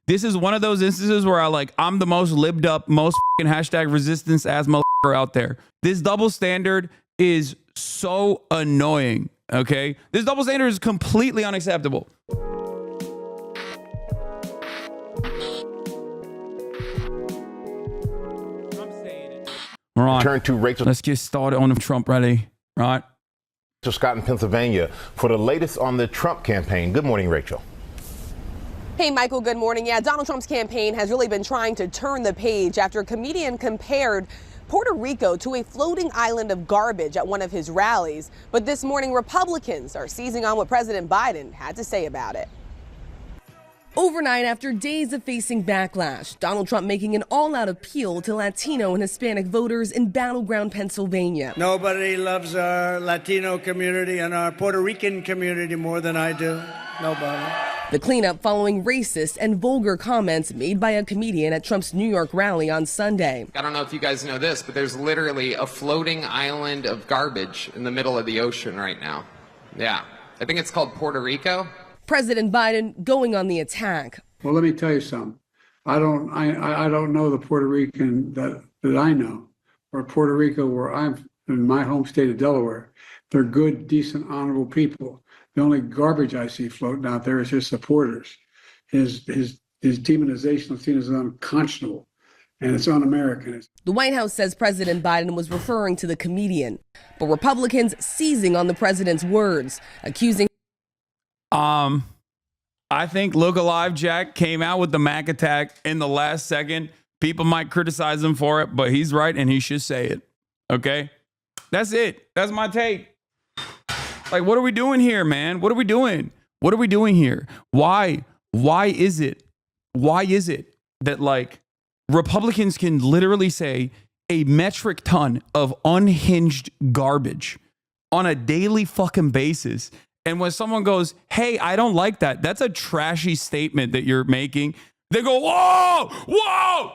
This is one of those instances where I'm the most libbed up, most fucking hashtag resistance ass motherfucker out there. This double standard is so annoying, okay? This double standard is completely unacceptable. All right, Turn to Rachel. Let's get started on the Trump rally, right? Rachel Scott in Pennsylvania for the latest on the Trump campaign. Good morning, Rachel. Hey, Michael, good morning. Yeah, Donald Trump's campaign has really been trying to turn the page after a comedian compared Puerto Rico to a floating island of garbage at one of his rallies. But this morning, Republicans are seizing on what President Biden had to say about it. Overnight, after days of facing backlash, Donald Trump making an all-out appeal to Latino and Hispanic voters in battleground Pennsylvania. Nobody loves our Latino community and our Puerto Rican community more than I do. Nobody. The cleanup following racist and vulgar comments made by a comedian at Trump's New York rally on Sunday. I don't know if you guys know this, but there's literally a floating island of garbage in the middle of the ocean right now. Yeah, I think it's called Puerto Rico. President Biden going on the attack. Well, let me tell you something. I don't know the Puerto Rican that I know, or Puerto Rico where I'm in my home state of Delaware. They're good, decent, honorable people. The only garbage I see floating out there is his supporters. His demonization of Latinos is unconscionable, and it's un-American. The White House says President Biden was referring to the comedian, but Republicans seizing on the president's words, accusing. I think Look Alive Jack came out with the Mac attack in the last second. People might criticize him for it, but he's right and he should say it. Okay? That's it. That's my take. Like, what are we doing here, man? What are we doing? What are we doing here? Why is it that like Republicans can literally say a metric ton of unhinged garbage on a daily fucking basis? And when someone goes, hey, I don't like that, that's a trashy statement that you're making. They go, whoa, whoa,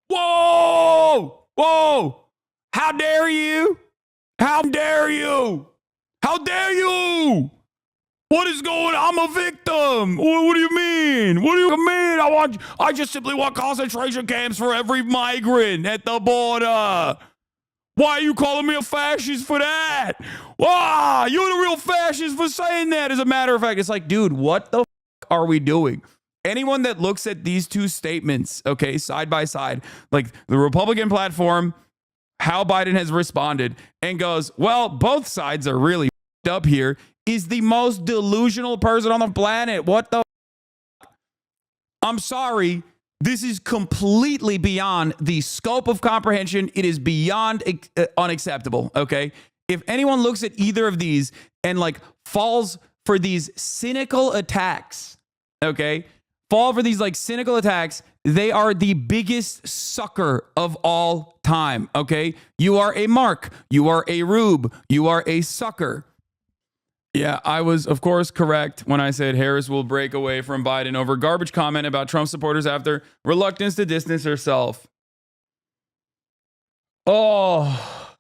whoa, whoa. How dare you? How dare you? How dare you? What is going on? I'm a victim. What do you mean? What do you mean? I just simply want concentration camps for every migrant at the border. Why are you calling me a fascist for that? Wow, you're the real fascist for saying that. As a matter of fact, it's like, dude, what the are we doing? Anyone that looks at these two statements, okay, side by side, like the Republican platform, how Biden has responded, and goes, well, both sides are really up here, is the most delusional person on the planet. What the I'm sorry. This is completely beyond the scope of comprehension. It is beyond unacceptable, okay? If anyone looks at either of these and like falls for these cynical attacks, okay? Fall for these like cynical attacks, they are the biggest sucker of all time, okay? You are a mark. You are a rube. You are a sucker. Yeah, I was, of course, correct when I said Harris will break away from Biden over garbage comment about Trump supporters after reluctance to distance herself. Oh.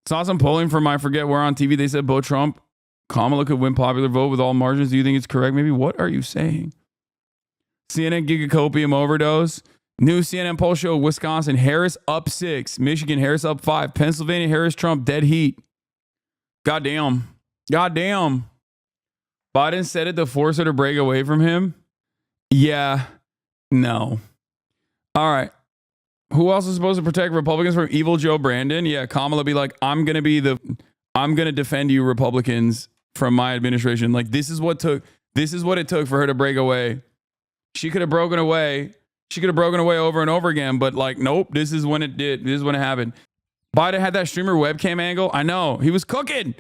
Saw some polling from I forget where on TV. They said both Trump, Kamala could win popular vote with all margins. Do you think it's correct? Maybe. What are you saying? CNN gigacopium overdose. New CNN poll show Wisconsin, Harris up 6. Michigan, Harris up 5. Pennsylvania, Harris, Trump, dead heat. Goddamn. Biden said it to force her to break away from him. Yeah. No. All right. Who else is supposed to protect Republicans from evil Joe Brandon? Yeah, Kamala be like, I'm going to defend you Republicans from my administration. Like, this is what it took for her to break away. She could have broken away. She could have broken away over and over again, but like, nope, this is when it did. This is when it happened. Biden had that streamer webcam angle. I know. He was cooking.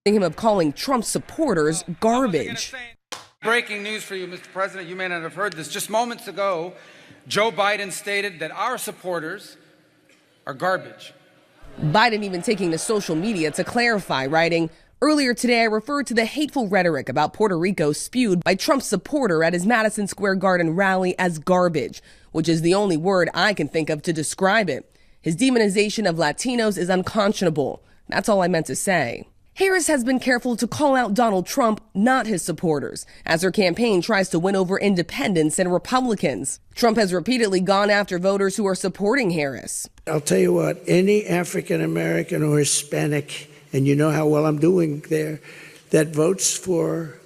Him of calling Trump supporters garbage. Breaking news for you, Mr. President. You may not have heard this. Just moments ago, Joe Biden stated that our supporters are garbage. Biden even taking to social media to clarify, writing, earlier today, I referred to the hateful rhetoric about Puerto Rico spewed by Trump's supporter at his Madison Square Garden rally as garbage, which is the only word I can think of to describe it. His demonization of Latinos is unconscionable. That's all I meant to say. Harris has been careful to call out Donald Trump, not his supporters, as her campaign tries to win over independents and Republicans. Trump has repeatedly gone after voters who are supporting Harris. I'll tell you what, any African American or Hispanic, and you know how well I'm doing there, that votes for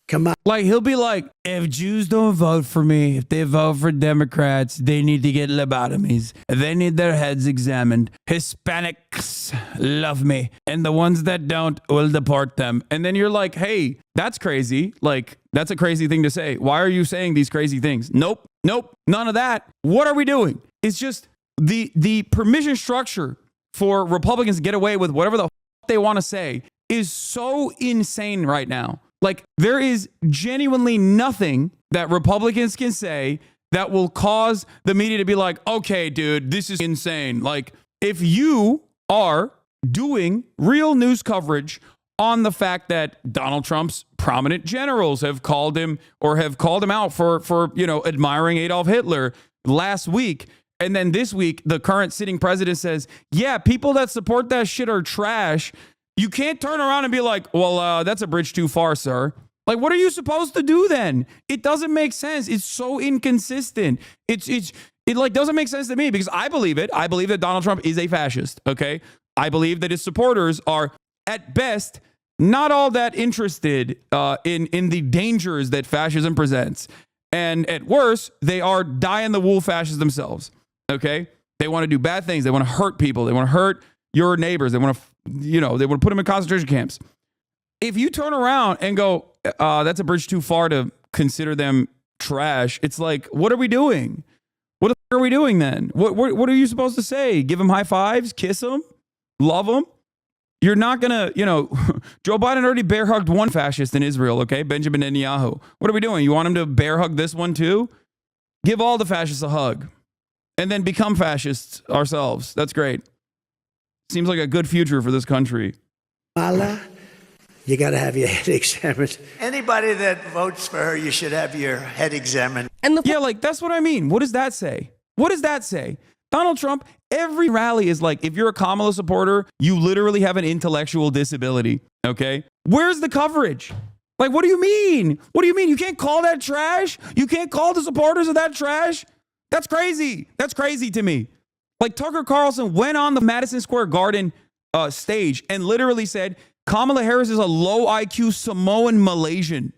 Kamala. Like, he'll be like, if Jews don't vote for me, if they vote for Democrats, they need to get lobotomies. They need their heads examined. Hispanics love me. And the ones that don't, will deport them. And then you're like, hey, that's crazy. Like, that's a crazy thing to say. Why are you saying these crazy things? Nope, none of that. What are we doing? It's just the permission structure for Republicans to get away with whatever the they want to say is so insane right now. Like, there is genuinely nothing that Republicans can say that will cause the media to be like, okay, dude, this is insane. Like, if you are doing real news coverage on the fact that Donald Trump's prominent generals have called him out for admiring Adolf Hitler last week, and then this week, the current sitting president says, yeah, people that support that shit are trash. You can't turn around and be like, well, that's a bridge too far, sir. Like, what are you supposed to do then? It doesn't make sense. It's so inconsistent. It like doesn't make sense to me because I believe it. I believe that Donald Trump is a fascist. Okay. I believe that his supporters are at best not all that interested in the dangers that fascism presents. And at worst, they are die-in-the-wool fascists themselves. Okay. They want to do bad things. They want to hurt people. They want to hurt your neighbors. They want to they want to put them in concentration camps. If you turn around and go, that's a bridge too far to consider them trash, it's like, what are we doing? What the fuck are we doing then? What are you supposed to say? Give them high fives, kiss them, love them? You're not going to, Joe Biden already bear hugged one fascist in Israel, okay? Benjamin Netanyahu. What are we doing? You want him to bear hug this one too? Give all the fascists a hug and then become fascists ourselves. That's great. Seems like a good future for this country. Kamala, you got to have your head examined. Anybody that votes for her, you should have your head examined. And like, that's what I mean. What does that say? What does that say? Donald Trump, every rally is like, if you're a Kamala supporter, you literally have an intellectual disability, okay? Where's the coverage? Like, what do you mean? What do you mean? You can't call that trash? You can't call the supporters of that trash? That's crazy. That's crazy to me. Like, Tucker Carlson went on the Madison Square Garden stage and literally said, Kamala Harris is a low IQ Samoan Malaysian.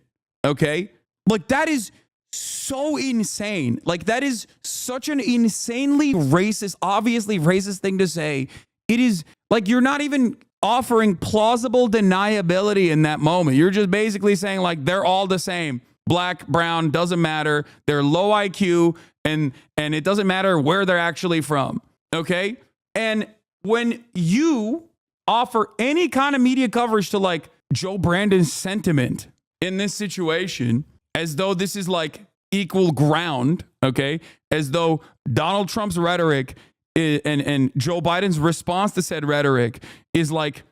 Okay? Like, that is so insane. Like, that is such an insanely racist, obviously racist thing to say. It is like, you're not even offering plausible deniability in that moment. You're just basically saying, like, they're all the same. Black, brown, doesn't matter. They're low IQ and it doesn't matter where they're actually from. Okay. And when you offer any kind of media coverage to like Joe Brandon's sentiment in this situation, as though this is like equal ground, okay, as though Donald Trump's rhetoric and Joe Biden's response to said rhetoric is like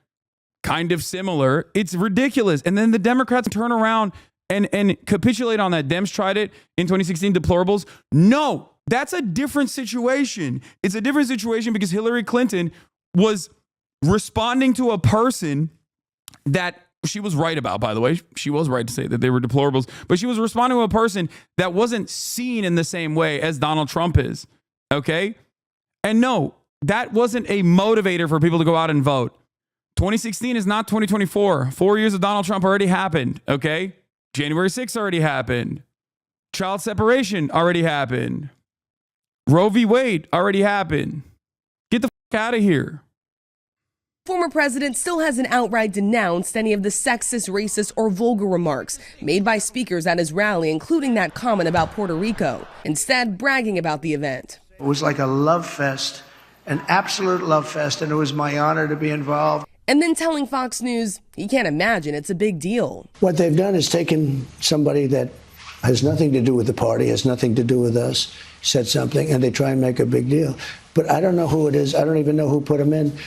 kind of similar, it's ridiculous. And then the Democrats turn around and capitulate on that. Dems tried it in 2016, deplorables. No. That's a different situation. It's a different situation because Hillary Clinton was responding to a person that she was right about, by the way. She was right to say that they were deplorables, but she was responding to a person that wasn't seen in the same way as Donald Trump is. Okay? And no, that wasn't a motivator for people to go out and vote. 2016 is not 2024. 4 years of Donald Trump already happened. Okay? January 6th already happened. Child separation already happened. Roe v. Wade already happened. Get the fuck out of here. Former president still hasn't outright denounced any of the sexist, racist, or vulgar remarks made by speakers at his rally, including that comment about Puerto Rico, instead bragging about the event. It was like a love fest, an absolute love fest, and it was my honor to be involved. And then telling Fox News he can't imagine it's a big deal. What they've done is taken somebody that has nothing to do with the party, has nothing to do with us, said something, and they try and make a big deal. But I don't know who it is. I don't even know who put him in.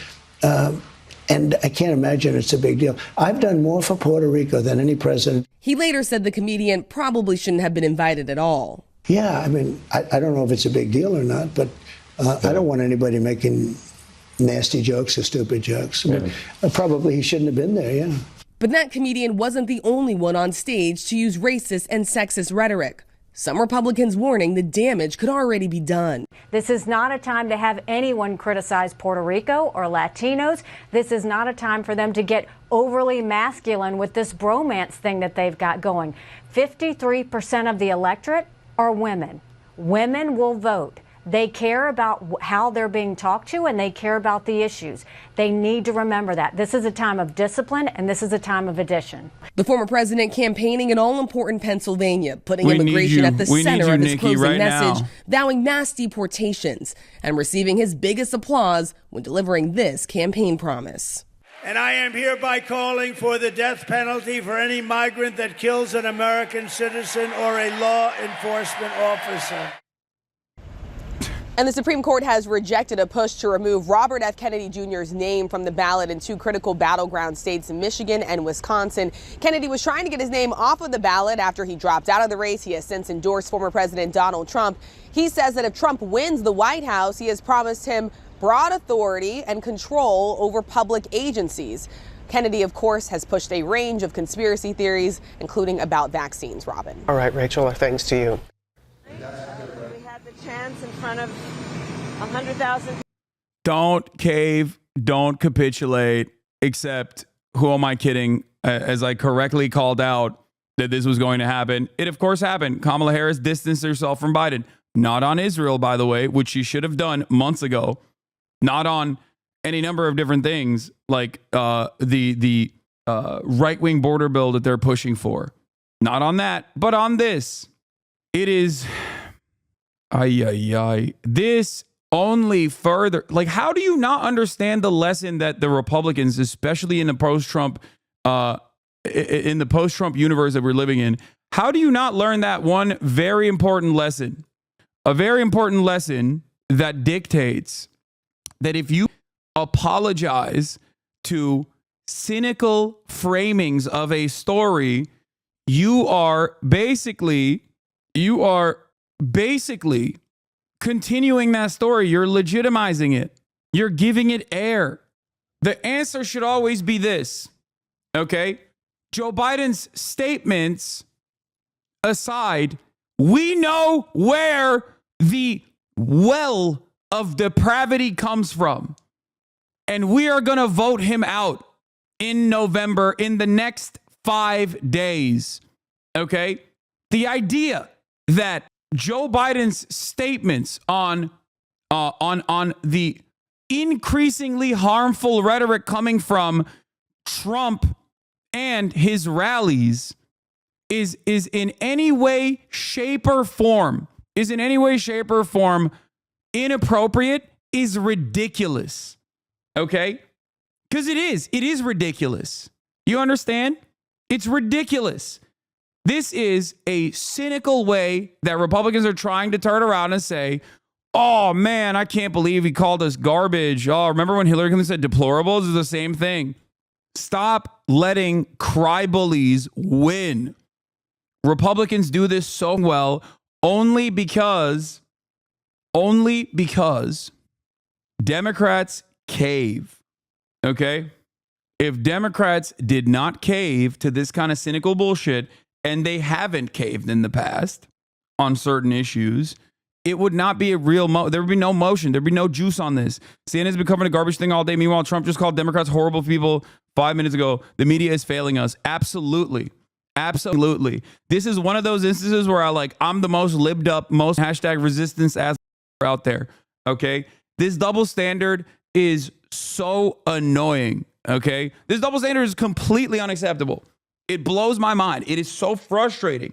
And I can't imagine it's a big deal. I've done more for Puerto Rico than any president. He later said the comedian probably shouldn't have been invited at all. Yeah, I mean, I don't know if it's a big deal or not, but I don't want anybody making nasty jokes or stupid jokes. Probably he shouldn't have been there, yeah. But that comedian wasn't the only one on stage to use racist and sexist rhetoric. Some Republicans warning the damage could already be done. This is not a time to have anyone criticize Puerto Rico or Latinos. This is not a time for them to get overly masculine with this bromance thing that they've got going. 53% of the electorate are women. Women will vote. They care about how they're being talked to, and they care about the issues. They need to remember that. This is a time of discipline, and this is a time of addition. The former president campaigning in all-important Pennsylvania, putting immigration at the center of his closing message, vowing mass deportations, and receiving his biggest applause when delivering this campaign promise. And I am hereby calling for the death penalty for any migrant that kills an American citizen or a law enforcement officer. And the Supreme Court has rejected a push to remove Robert F. Kennedy Jr.'s name from the ballot in two critical battleground states in Michigan and Wisconsin. Kennedy was trying to get his name off of the ballot after he dropped out of the race. He has since endorsed former President Donald Trump. He says that if Trump wins the White House, he has promised him broad authority and control over public agencies. Kennedy, of course, has pushed a range of conspiracy theories, including about vaccines. Robin. All right, Rachel, our thanks to you. Chance in front of 100,000. Don't cave, don't capitulate, except who am I kidding? As I correctly called out that this was going to happen. It, of course, happened. Kamala Harris distanced herself from Biden. Not on Israel, by the way, which she should have done months ago. Not on any number of different things like the right-wing border bill that they're pushing for. Not on that, but on this. It is... This only further, like, how do you not understand the lesson that the Republicans, especially in the post-Trump universe that we're living in, how do you not learn that one very important lesson? A very important lesson that dictates that if you apologize to cynical framings of a story, you are basically continuing that story. You're legitimizing it. You're giving it air. The answer should always be this, okay? Joe Biden's statements aside, we know where the well of depravity comes from. And we are going to vote him out in November in the next 5 days, okay? The idea that Joe Biden's statements on the increasingly harmful rhetoric coming from Trump and his rallies is in any way, shape, or form inappropriate, is ridiculous. Okay? Because it is ridiculous. You understand? It's ridiculous. This is a cynical way that Republicans are trying to turn around and say, oh, man, I can't believe he called us garbage. Oh, remember when Hillary Clinton said deplorables? Is the same thing. Stop letting cry bullies win. Republicans do this so well only because Democrats cave. Okay? If Democrats did not cave to this kind of cynical bullshit, and they haven't caved in the past on certain issues, it would not be a real there would be no motion. There'd be no juice on this. CNN's been covering a garbage thing all day. Meanwhile, Trump just called Democrats horrible people 5 minutes ago. The media is failing us. Absolutely. Absolutely. This is one of those instances where I'm the most libbed up, most hashtag resistance ass out there. Okay. This double standard is so annoying. Okay. This double standard is completely unacceptable. It blows my mind. It is so frustrating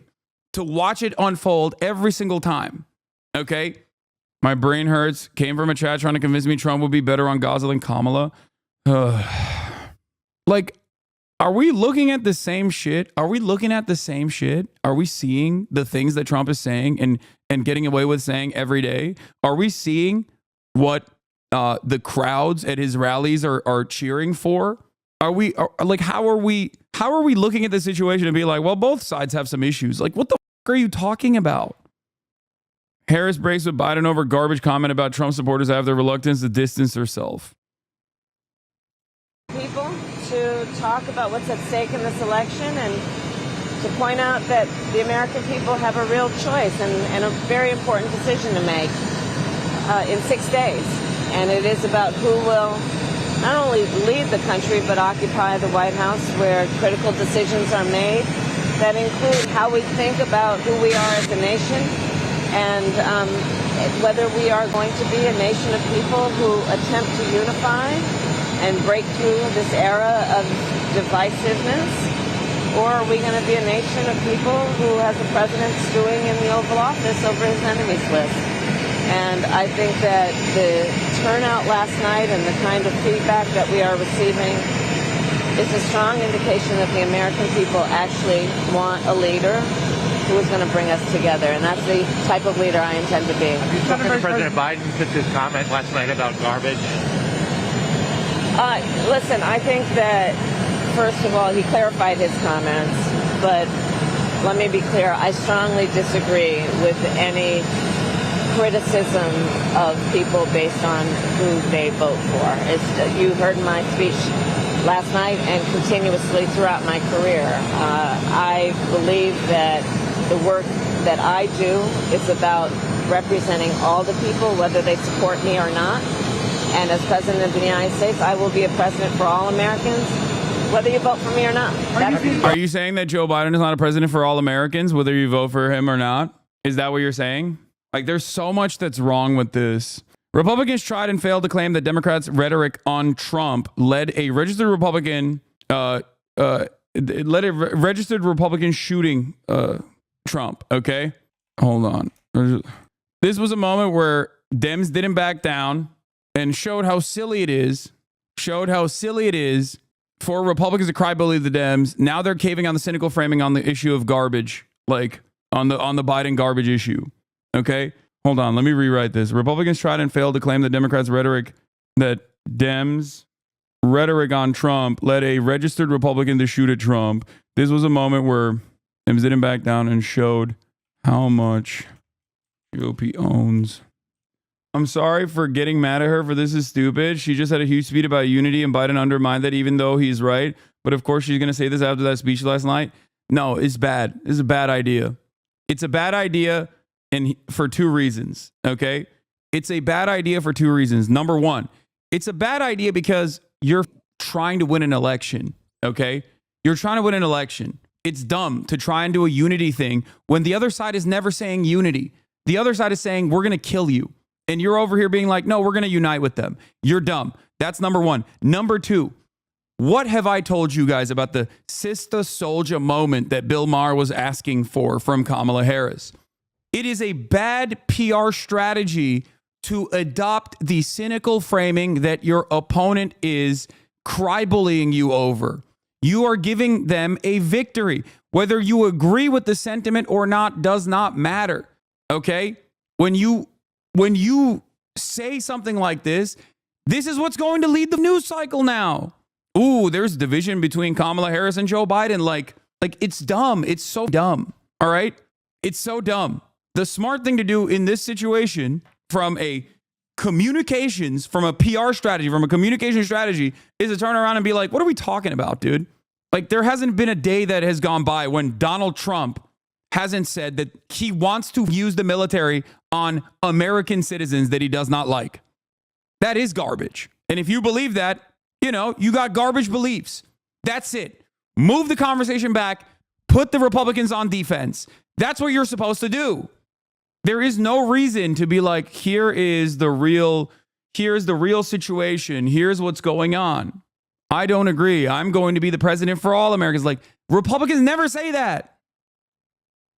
to watch it unfold every single time. Okay? My brain hurts. Came from a chat trying to convince me Trump would be better on Gaza than Kamala. Are we looking at the same shit? Are we seeing the things that Trump is saying and getting away with saying every day? Are we seeing what the crowds at his rallies are cheering for? How are we looking at the situation and be like, well, both sides have some issues? Like, what the fuck are you talking about? Harris breaks with Biden over garbage comment about Trump supporters have their reluctance to distance herself. talk about what's at stake in this election and to point out that the American people have a real choice and a very important decision to make in 6 days. And it is about who will not only lead the country, but occupy the White House, where critical decisions are made that include how we think about who we are as a nation and whether we are going to be a nation of people who attempt to unify and break through this era of divisiveness, or are we going to be a nation of people who has the president stewing in the Oval Office over his enemies list? And I think that the turnout last night and the kind of feedback that we are receiving is a strong indication that the American people actually want a leader who is going to bring us together. And that's the type of leader I intend to be. Have you spoken to President Biden since his comment last night about garbage? Listen, I think that, first of all, he clarified his comments. But let me be clear, I strongly disagree with any criticism of people based on who they vote for. You heard my speech last night and continuously throughout my career. I believe that the work that I do is about representing all the people, whether they support me or not. And as President of the United States, I will be a president for all Americans, whether you vote for me or not. Are you saying that Joe Biden is not a president for all Americans, whether you vote for him or not? Is that what you're saying? Like, there's so much that's wrong with this. Republicans tried and failed to claim that Democrats' rhetoric on Trump led a registered Republican shooting Trump. Okay, hold on. This was a moment where Dems didn't back down and showed how silly it is. For Republicans to cry bully the Dems. Now they're caving on the cynical framing on the issue of garbage, like on the Biden garbage issue. Okay, hold on. Let me rewrite this. Republicans tried and failed to claim that Dems' rhetoric on Trump led a registered Republican to shoot at Trump. This was a moment where Dems didn't back down and showed how much GOP owns. I'm sorry for getting mad at her for this is stupid. She just had a huge speech about unity and Biden undermined that even though he's right. But of course she's going to say this after that speech last night. No, it's bad. It's a bad idea. It's a bad idea. And for two reasons, okay? It's a bad idea for two reasons. Number one, it's a bad idea because you're trying to win an election, okay? You're trying to win an election. It's dumb to try and do a unity thing when the other side is never saying unity. The other side is saying, we're going to kill you. And you're over here being like, no, we're going to unite with them. You're dumb. That's number one. Number two, what have I told you guys about the Sister Soldier moment that Bill Maher was asking for from Kamala Harris? It is a bad PR strategy to adopt the cynical framing that your opponent is cry-bullying you over. You are giving them a victory. Whether you agree with the sentiment or not does not matter, okay? When you say something like this is what's going to lead the news cycle now. Ooh, there's division between Kamala Harris and Joe Biden. Like it's dumb. It's so dumb, all right? It's so dumb. The smart thing to do in this situation from a communication strategy is to turn around and be like, what are we talking about, dude? Like, there hasn't been a day that has gone by when Donald Trump hasn't said that he wants to use the military on American citizens that he does not like. That is garbage. And if you believe that, you got garbage beliefs. That's it. Move the conversation back. Put the Republicans on defense. That's what you're supposed to do. There is no reason to be like, here's the real situation. Here's what's going on. I don't agree. I'm going to be the president for all Americans. Like, Republicans never say that.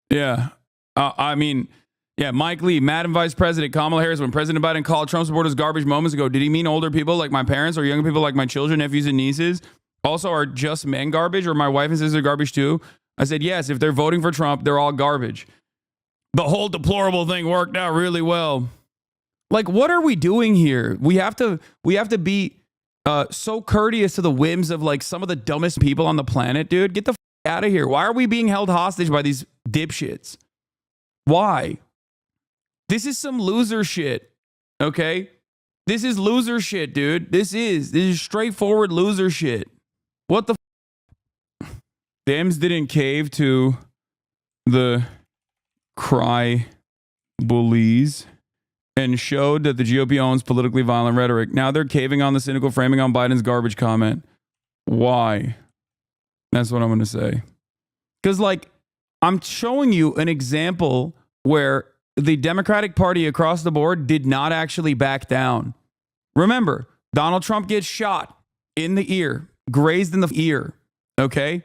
Yeah. Mike Lee, Madam Vice President Kamala Harris, when President Biden called Trump supporters garbage moments ago, did he mean older people like my parents or younger people like my children, nephews, and nieces? Also, are just men garbage or my wife and sister garbage too? I said, yes, if they're voting for Trump, they're all garbage. The whole deplorable thing worked out really well. Like, what are we doing here? We have to be so courteous to the whims of like some of the dumbest people on the planet, dude. Get the out of here. Why are we being held hostage by these dipshits? Why? This is some loser shit. Okay? This is loser shit, dude. This is straightforward loser shit. What the Dems didn't cave to the cry bullies and showed that the GOP owns politically violent rhetoric. Now they're caving on the cynical framing on Biden's garbage comment. Why? That's what I'm going to say. Because, like, I'm showing you an example where the Democratic Party across the board did not actually back down. Remember, Donald Trump gets shot in the ear, grazed in the ear, okay?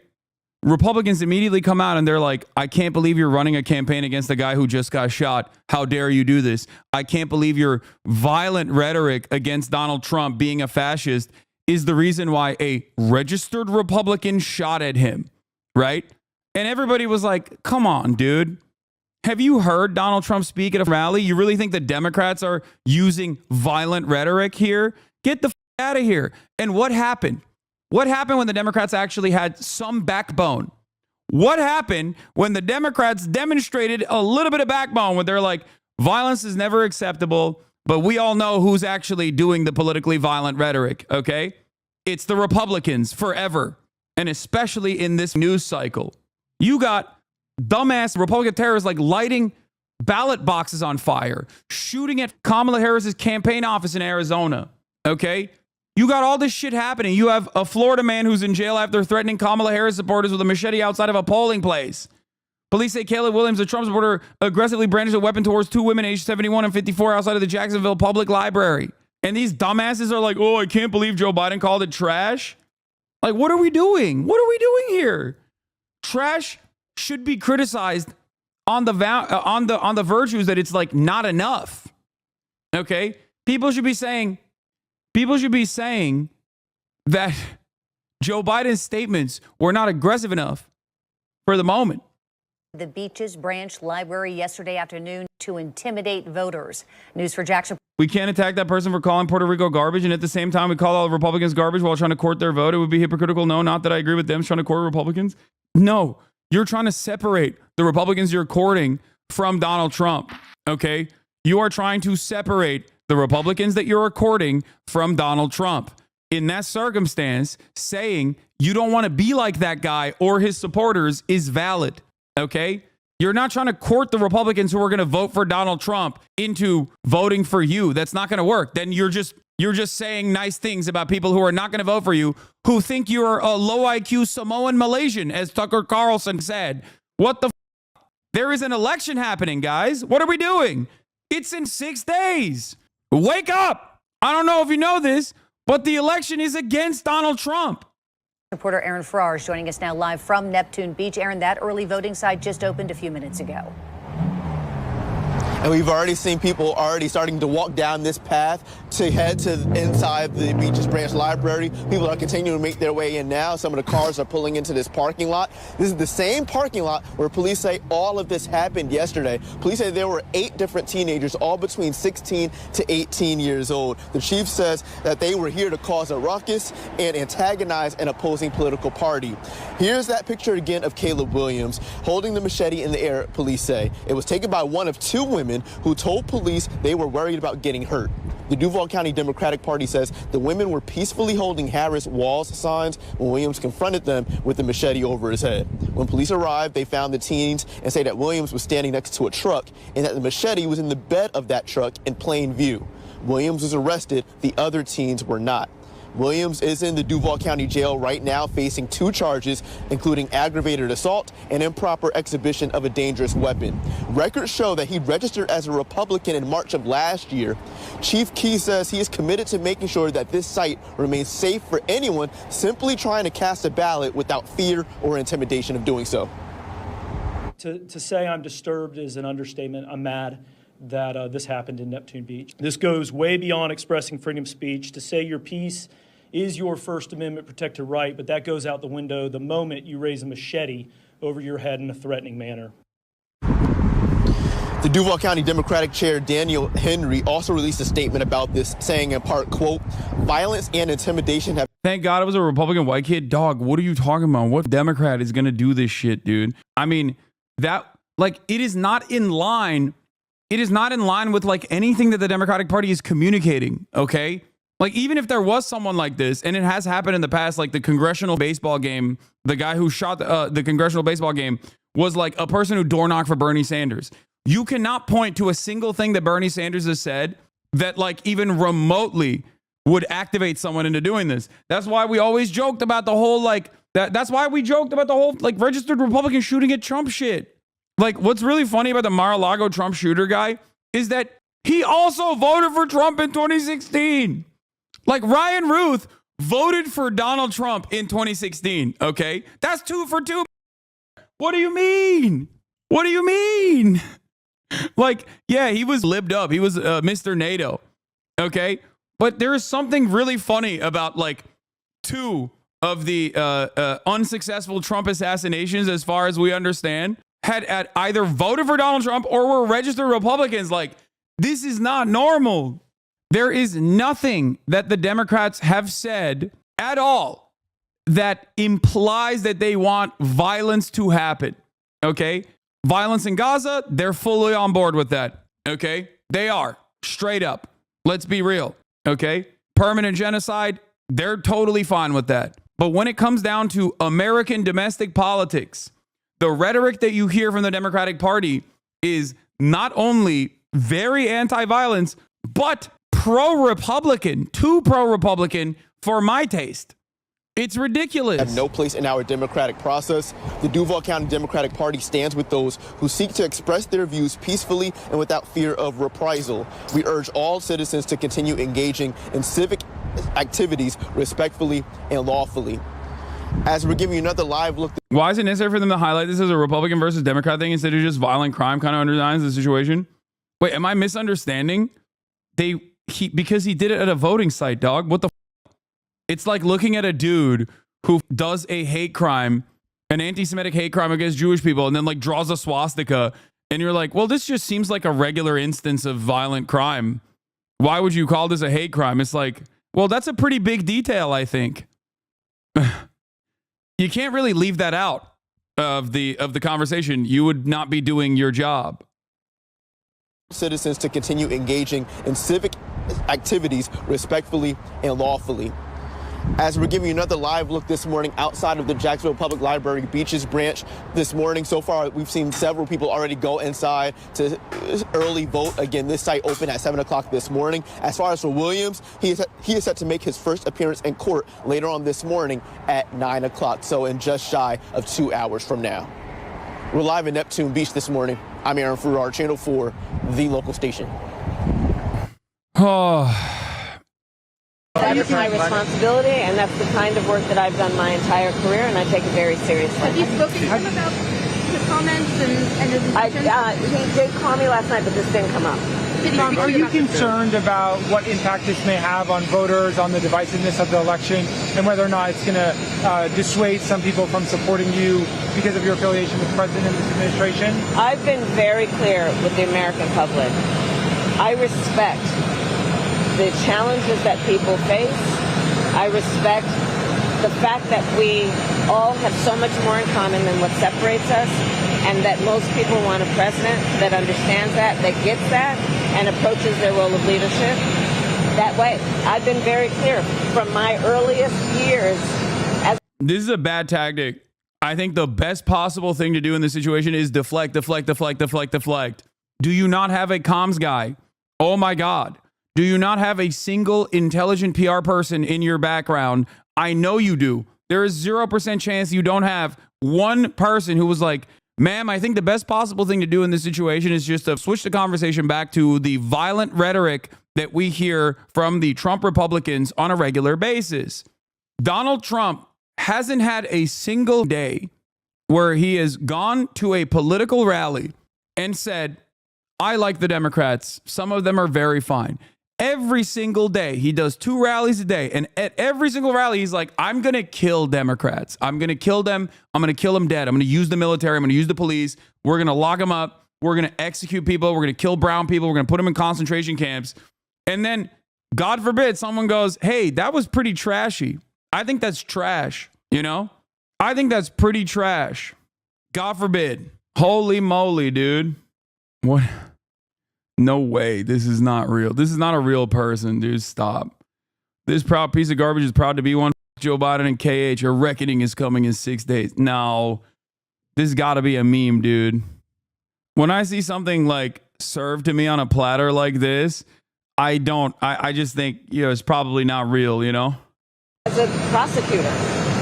Republicans immediately come out and they're like, I can't believe you're running a campaign against the guy who just got shot. How dare you do this? I can't believe your violent rhetoric against Donald Trump being a fascist is the reason why a registered Republican shot at him, right? And everybody was like, come on, dude. Have you heard Donald Trump speak at a rally? You really think the Democrats are using violent rhetoric here? Get the out of here. And what happened? What happened when the Democrats actually had some backbone? What happened when the Democrats demonstrated a little bit of backbone when they're like, violence is never acceptable, but we all know who's actually doing the politically violent rhetoric, okay? It's the Republicans forever, and especially in this news cycle. You got dumbass Republican terrorists like lighting ballot boxes on fire, shooting at Kamala Harris's campaign office in Arizona, okay? You got all this shit happening. You have a Florida man who's in jail after threatening Kamala Harris supporters with a machete outside of a polling place. Police say Caleb Williams, a Trump supporter, aggressively brandished a weapon towards two women aged 71 and 54 outside of the Jacksonville Public Library. And these dumbasses are like, oh, I can't believe Joe Biden called it trash. Like, what are we doing? What are we doing here? Trash should be criticized on the virtues that it's like not enough. Okay? People should be saying that Joe Biden's statements were not aggressive enough for the moment. The Beaches Branch Library yesterday afternoon to intimidate voters. News for Jackson. We can't attack that person for calling Puerto Rico garbage, and at the same time we call all Republicans garbage while trying to court their vote. It would be hypocritical. No, not that I agree with them trying to court Republicans. No, you're trying to separate the Republicans you're courting from Donald Trump, okay? You are trying to separate the Republicans that you're courting from Donald Trump. In that circumstance, saying you don't want to be like that guy or his supporters is valid, okay? You're not trying to court the Republicans who are going to vote for Donald Trump into voting for you. That's not going to work. Then you're just saying nice things about people who are not going to vote for you, who think you're a low IQ Samoan Malaysian, as Tucker Carlson said. What the There is an election happening, guys. What are we doing? It's in 6 days. Wake up. I don't know if you know this, but the election is against Donald Trump. Reporter Aaron Farrar is joining us now live from Neptune Beach. Aaron, that early voting site just opened a few minutes ago. And we've already seen people already starting to walk down this path to head to inside the Beaches Branch Library. People are continuing to make their way in now. Some of the cars are pulling into this parking lot. This is the same parking lot where police say all of this happened yesterday. Police say there were 8 different teenagers, all between 16 to 18 years old. The chief says that they were here to cause a ruckus and antagonize an opposing political party. Here's that picture again of Caleb Williams holding the machete in the air, police say. It was taken by one of 2 women who told police they were worried about getting hurt. The Duval County Democratic Party says the women were peacefully holding Harris Walls signs when Williams confronted them with the machete over his head. When police arrived, they found the teens and say that Williams was standing next to a truck and that the machete was in the bed of that truck in plain view. Williams was arrested. The other teens were not. Williams is in the Duval County Jail right now facing 2 charges, including aggravated assault and improper exhibition of a dangerous weapon. Records show that he registered as a Republican in March of last year. Chief Key says he is committed to making sure that this site remains safe for anyone simply trying to cast a ballot without fear or intimidation of doing so. To say I'm disturbed is an understatement. I'm mad that this happened in Neptune Beach. This goes way beyond expressing freedom of speech. To say your piece is your First Amendment protected right, but that goes out the window the moment you raise a machete over your head in a threatening manner. The Duval County Democratic Chair Daniel Henry also released a statement about this, saying in part, quote, violence and intimidation have... Thank God it was a Republican white kid. Dog, what are you talking about? What Democrat is going to do this shit, dude? I mean, that, like, it is not in line. It is not in line with, like, anything that the Democratic Party is communicating, okay? Like, even if there was someone like this, and it has happened in the past, like the congressional baseball game, the guy who shot the congressional baseball game was like a person who door knocked for Bernie Sanders. You cannot point to a single thing that Bernie Sanders has said that like even remotely would activate someone into doing this. That's why we always joked about the whole like that's why we joked about the whole like registered Republican shooting at Trump shit. Like, what's really funny about the Mar-a-Lago Trump shooter guy is that he also voted for Trump in 2016. Like, Ryan Ruth voted for Donald Trump in 2016. Okay, that's 2 for 2. What do you mean? What do you mean? Like, yeah, he was libbed up. He was Mr. NATO. Okay. But there is something really funny about like 2 of the unsuccessful Trump assassinations, as far as we understand, had either voted for Donald Trump or were registered Republicans. Like, this is not normal. There is nothing that the Democrats have said at all that implies that they want violence to happen. Okay. Violence in Gaza, they're fully on board with that. Okay. They are straight up. Let's be real. Okay. Permanent genocide, they're totally fine with that. But when it comes down to American domestic politics, the rhetoric that you hear from the Democratic Party is not only very anti-violence, but pro-Republican, too pro-Republican for my taste. It's ridiculous. Have no place in our democratic process. The Duval County Democratic Party stands with those who seek to express their views peacefully and without fear of reprisal. We urge all citizens to continue engaging in civic activities respectfully and lawfully. As we're giving you another live look. Why is it necessary for them to highlight this as a Republican versus Democrat thing instead of just violent crime kind of underlines the situation? Wait, am I misunderstanding? Because he did it at a voting site, dog. What the It's like looking at a dude who does a hate crime, an anti-Semitic hate crime against Jewish people, and then like draws a swastika, and you're like, well, this just seems like a regular instance of violent crime. Why would you call this a hate crime? It's like, well, that's a pretty big detail, I think. You can't really leave that out of the conversation. You would not be doing your job. Citizens to continue engaging in civic activities respectfully and lawfully. As we're giving you another live look this morning outside of the Jacksonville Public Library Beaches branch this morning. So far, we've seen several people already go inside to early vote. Again, this site opened at 7 o'clock this morning. As far as for Williams, he is set to make his first appearance in court later on this morning at 9 o'clock. So in just shy of 2 hours from now. We're live in Neptune Beach this morning. I'm Aaron Farrar, Channel 4, the local station. Oh. That is my responsibility, and that's the kind of work that I've done my entire career, and I take it very seriously. Have you spoken to him about his comments and his intentions? He did call me last night, but this didn't come up. Are you concerned about what impact this may have on voters, on the divisiveness of the election, and whether or not it's going to dissuade some people from supporting you because of your affiliation with the president and this administration? I've been very clear with the American public. I respect the challenges that people face. I respect the fact that we all have so much more in common than what separates us, and that most people want a president that understands that gets that, and approaches their role of leadership that way. I've been very clear from my earliest years. This is a bad tactic. I think the best possible thing to do in this situation is deflect. Do you not have a comms guy? Oh my God. Do you not have a single intelligent PR person in your background? I know you do. There is 0% chance you don't have one person who was like, ma'am, I think the best possible thing to do in this situation is just to switch the conversation back to the violent rhetoric that we hear from the Trump Republicans on a regular basis. Donald Trump hasn't had a single day where he has gone to a political rally and said, I like the Democrats. Some of them are very fine. Every single day, he does 2 rallies a day. And at every single rally, he's like, I'm going to kill Democrats. I'm going to kill them. I'm going to kill them dead. I'm going to use the military. I'm going to use the police. We're going to lock them up. We're going to execute people. We're going to kill brown people. We're going to put them in concentration camps. And then, God forbid, someone goes, hey, that was pretty trashy. I think that's trash, you know? I think that's pretty trash. God forbid. Holy moly, dude. What? No way. This is not real. This is not a real person, dude. Stop. This proud piece of garbage is proud to be one. Joe Biden and KH. A reckoning is coming in 6 days. No, this got to be a meme, dude. When I see something like served to me on a platter like this, I just think, it's probably not real, As a prosecutor,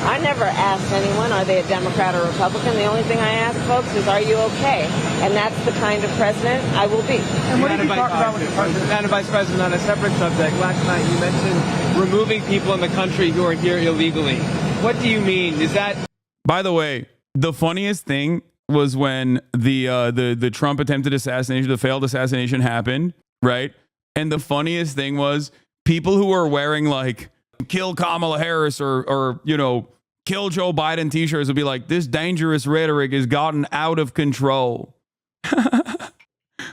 I never asked anyone, are they a Democrat or Republican? The only thing I ask folks is, are you okay? And that's the kind of president I will be. And what did you talk about with the president? Madam Vice President, on a separate subject, last night you mentioned removing people in the country who are here illegally. What do you mean? Is that... By the way, the funniest thing was when the Trump attempted assassination, the failed assassination happened, right? And the funniest thing was people who were wearing like kill Kamala Harris or kill Joe Biden t-shirts would be like, this dangerous rhetoric has gotten out of control.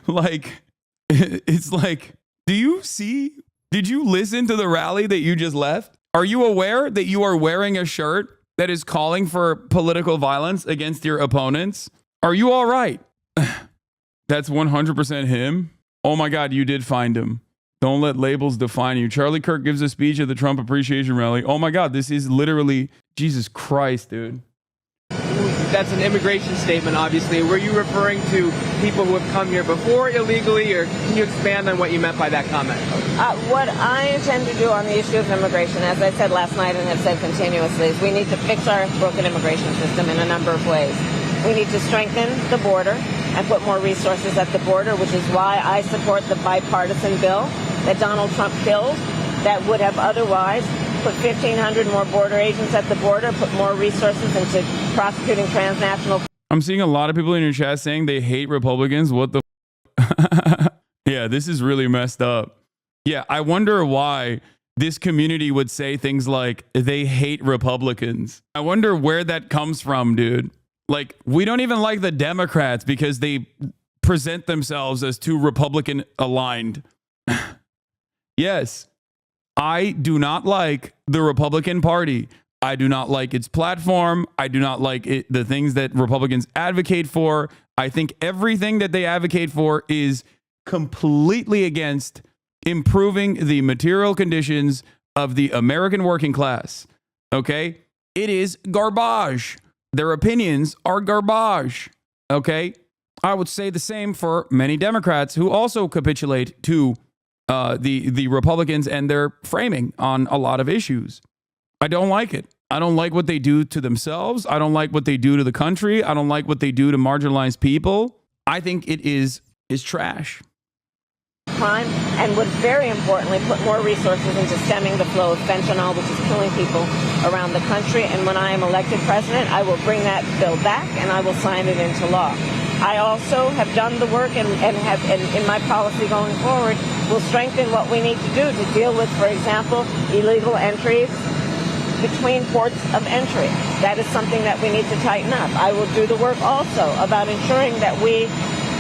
Like, it's like, did you listen to the rally that you just left? Are you aware that you are wearing a shirt that is calling for political violence against your opponents? Are you all right? That's 100% him. Oh my God, you did find him. Don't let labels define you. Charlie Kirk gives a speech at the Trump appreciation rally. Oh my God, this is literally Jesus Christ, dude. That's an immigration statement, obviously. Were you referring to people who have come here before illegally, or can you expand on what you meant by that comment? What I intend to do on the issue of immigration, as I said last night and have said continuously, is we need to fix our broken immigration system in a number of ways. We need to strengthen the border and put more resources at the border, which is why I support the bipartisan bill that Donald Trump killed that would have otherwise put 1,500 more border agents at the border, put more resources into prosecuting transnational. I'm seeing a lot of people in your chat saying they hate Republicans. What the Yeah, this is really messed up. Yeah, I wonder why this community would say things like they hate Republicans. I wonder where that comes from, dude. Like, we don't even like the Democrats because they present themselves as too Republican aligned. Yes, I do not like the Republican Party. I do not like its platform. I do not like the things that Republicans advocate for. I think everything that they advocate for is completely against improving the material conditions of the American working class. Okay? It is garbage. Their opinions are garbage. Okay? I would say the same for many Democrats who also capitulate to the Republicans and their framing on a lot of issues. I don't like it. I don't like what they do to themselves. I don't like what they do to the country. I don't like what they do to marginalized people. I think it is trash. Crime, and would very importantly put more resources into stemming the flow of fentanyl, which is killing people around the country. And when I am elected president, I will bring that bill back and I will sign it into law. I also have done the work and have in my policy going forward will strengthen what we need to do to deal with, for example, illegal entries between ports of entry. That is something that we need to tighten up. I will do the work also about ensuring that we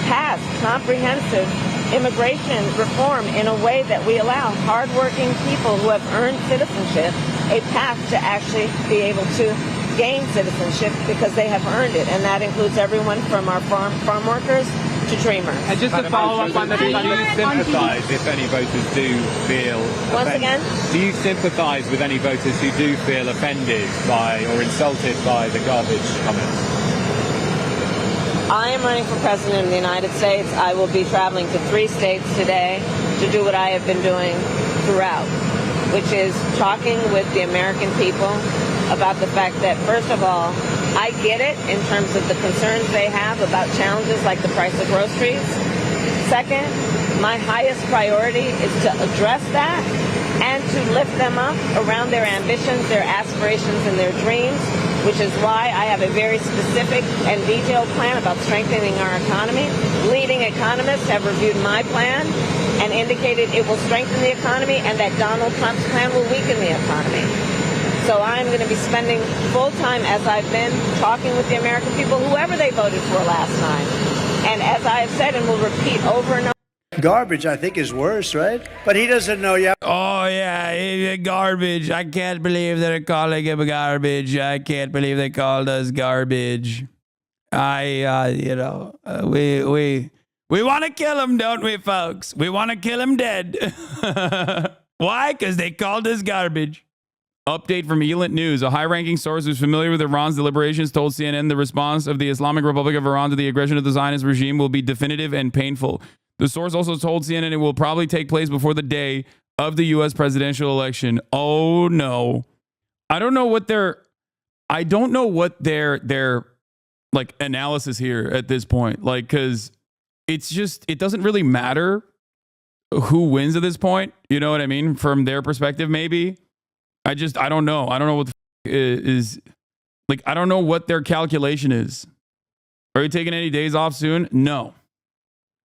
pass comprehensive immigration reform in a way that we allow hardworking people who have earned citizenship a path to actually be able to gain citizenship because they have earned it, and that includes everyone from our farm workers to dreamers. And just to follow up on the, do you sympathise if any voters do feel Once again? Do you sympathise with any voters who do feel offended by or insulted by the garbage comments? I am running for president of the United States. I will be traveling to 3 states today to do what I have been doing throughout, which is talking with the American people about the fact that, first of all, I get it in terms of the concerns they have about challenges like the price of groceries. Second, my highest priority is to address that and to lift them up around their ambitions, their aspirations, and their dreams, which is why I have a very specific and detailed plan about strengthening our economy. Leading economists have reviewed my plan and indicated it will strengthen the economy and that Donald Trump's plan will weaken the economy. So I'm going to be spending full time, as I've been, talking with the American people, whoever they voted for last time. And as I have said and will repeat over and over, Garbage, I think, is worse, right? But he doesn't know yet. Oh, yeah, garbage. I can't believe they're calling him garbage. I can't believe they called us garbage. We want to kill him, don't we, folks? We want to kill him dead. Why? Because they called us garbage. Update from Elant News. A high-ranking source who's familiar with Iran's deliberations told CNN the response of the Islamic Republic of Iran to the aggression of the Zionist regime will be definitive and painful. The source also told CNN it will probably take place before the day of the U.S. presidential election. Oh, no. I don't know what their like analysis here at this point. Like, because it's just, it doesn't really matter who wins at this point. You know what I mean? From their perspective, maybe. I don't know. I don't know what the is. Like, I don't know what their calculation is. Are you taking any days off soon? No.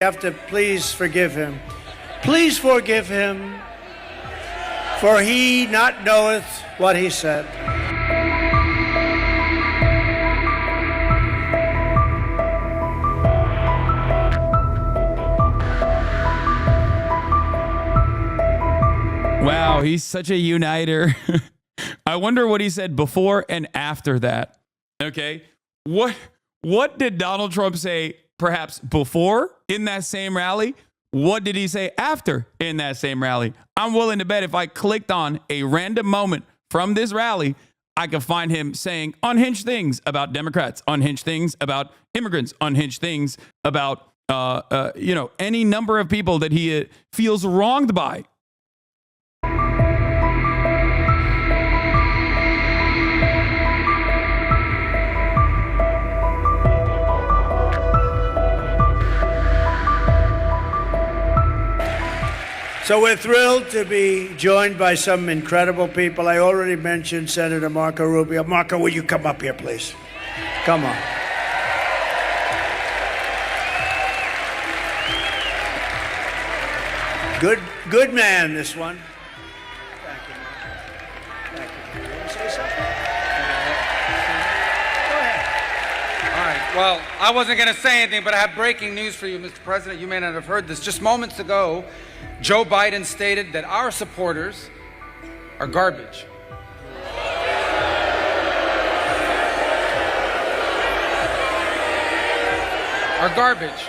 You have to please forgive him. Please forgive him, for he not knoweth what he said. Wow, he's such a uniter. I wonder what he said before and after that. Okay. What did Donald Trump say perhaps before in that same rally? What did he say after in that same rally? I'm willing to bet if I clicked on a random moment from this rally, I could find him saying unhinged things about Democrats, unhinged things about immigrants, unhinged things about any number of people that he feels wronged by. So we're thrilled to be joined by some incredible people. I already mentioned Senator Marco Rubio. Marco, will you come up here, please? Come on. Good man, this one. Thank you, Marco. Thank you. You want to say something? Go ahead. All right. Well, I wasn't going to say anything, but I have breaking news for you, Mr. President. You may not have heard this. Just moments ago, Joe Biden stated that our supporters are garbage. Are garbage.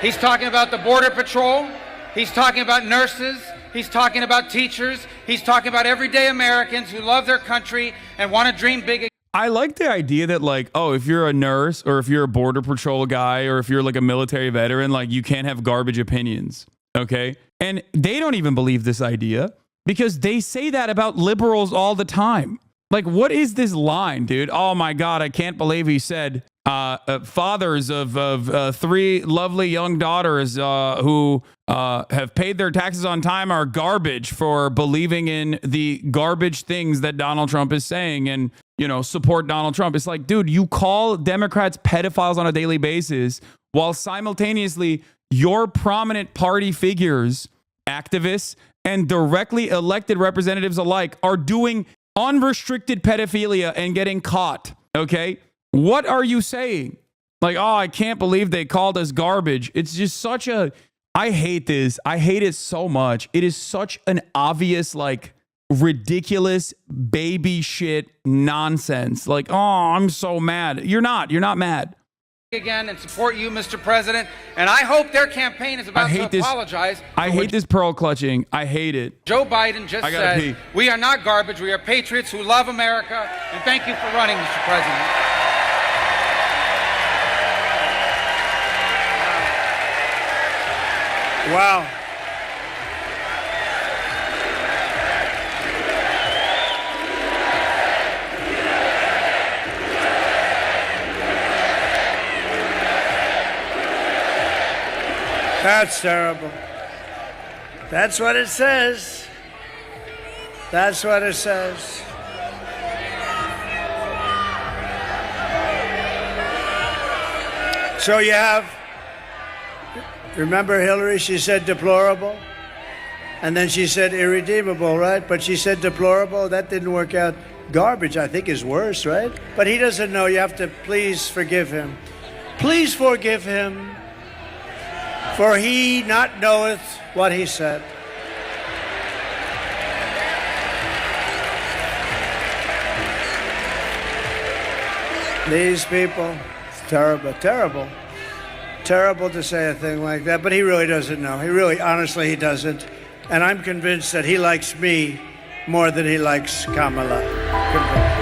He's talking about the Border Patrol. He's talking about nurses. He's talking about teachers. He's talking about everyday Americans who love their country and want to dream big. I like the idea that, like, oh, if you're a nurse or if you're a Border Patrol guy or if you're like a military veteran, like, you can't have garbage opinions. Okay. And they don't even believe this idea because they say that about liberals all the time. Like, what is this line, dude? Oh my God, I can't believe he said fathers of three lovely young daughters who have paid their taxes on time are garbage for believing in the garbage things that Donald Trump is saying and, support Donald Trump. It's like, dude, you call Democrats pedophiles on a daily basis while simultaneously your prominent party figures, activists, and directly elected representatives alike are doing unrestricted pedophilia and getting caught. Okay. What are you saying? Like, oh, I can't believe they called us garbage. It's just I hate this. I hate it so much. It is such an obvious, like, ridiculous baby shit nonsense. Like, oh, I'm so mad. You're not mad. Again and support you, Mr. President. And I hope their campaign is about to apologize. I hate this pearl clutching. I hate it. Joe Biden just said, we are not garbage. We are patriots who love America. And thank you for running, Mr. President. Wow. That's terrible. That's what it says. That's what it says. So you have, remember Hillary, she said deplorable, and then she said irredeemable, right? But she said deplorable, that didn't work out. Garbage, I think, is worse, right? But he doesn't know, you have to please forgive him. Please forgive him, for he not knoweth what he said. These people, it's terrible, terrible. Terrible to say a thing like that, but he really doesn't know. He really, honestly, he doesn't. And I'm convinced that he likes me more than he likes Kamala. Convinced.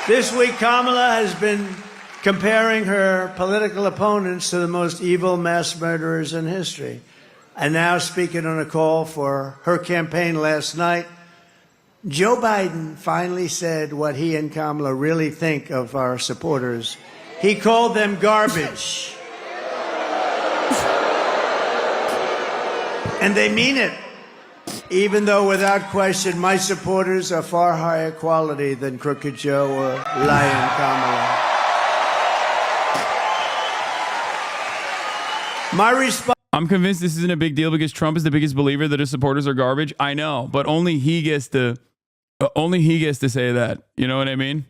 This week, Kamala has been comparing her political opponents to the most evil mass murderers in history. And now, speaking on a call for her campaign last night, Joe Biden finally said what he and Kamala really think of our supporters. He called them garbage. And they mean it. Even though, without question, my supporters are far higher quality than Crooked Joe or Lying Kamala. My response. I'm convinced this isn't a big deal because Trump is the biggest believer that his supporters are garbage. I know, but only he gets to say that. You know what I mean?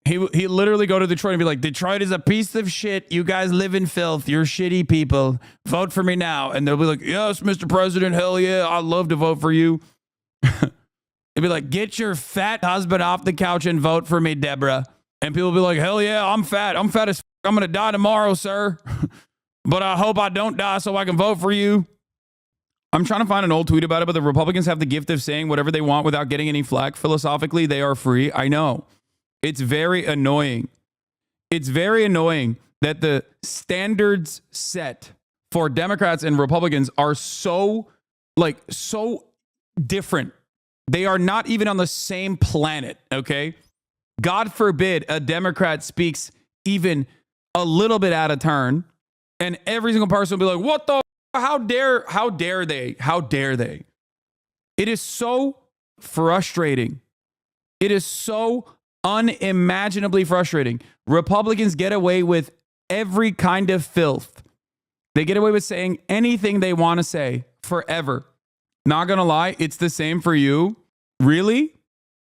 He literally go to Detroit and be like, Detroit is a piece of shit. You guys live in filth. You're shitty people. Vote for me now. And they'll be like, yes, Mr. President. Hell yeah. I'd love to vote for you. It'd be like, get your fat husband off the couch and vote for me, Deborah. And people will be like, hell yeah, I'm fat. I'm fat as f***. I'm going to die tomorrow, sir. But I hope I don't die so I can vote for you. I'm trying to find an old tweet about it, but the Republicans have the gift of saying whatever they want without getting any flack. Philosophically, they are free. I know. It's very annoying. It's very annoying that the standards set for Democrats and Republicans are so different. They are not even on the same planet, okay? God forbid a Democrat speaks even a little bit out of turn, and every single person will be like, what the? How dare they? How dare they? It is so frustrating. It is so unimaginably frustrating. Republicans get away with every kind of filth. They get away with saying anything they want to say forever. Not gonna lie, it's the same for you. Really?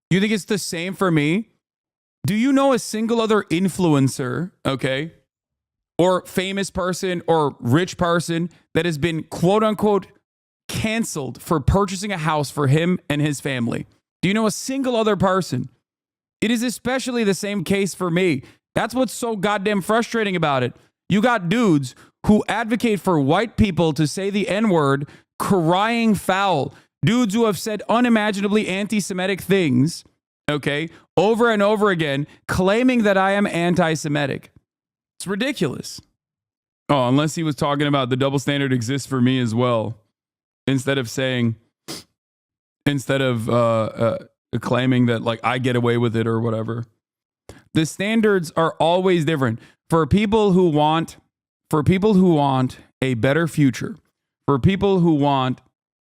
You think it's the same for me? Do you know a single other influencer, okay, or famous person or rich person that has been quote unquote canceled for purchasing a house for him and his family? Do you know a single other person? It is especially the same case for me. That's what's so goddamn frustrating about it. You got dudes who advocate for white people to say the N-word, crying foul. Dudes who have said unimaginably anti-Semitic things, okay, over and over again, claiming that I am anti-Semitic. It's ridiculous. Oh, unless he was talking about the double standard exists for me as well. Instead of claiming that like I get away with it or whatever. The standards are always different. For people who want a better future, for people who want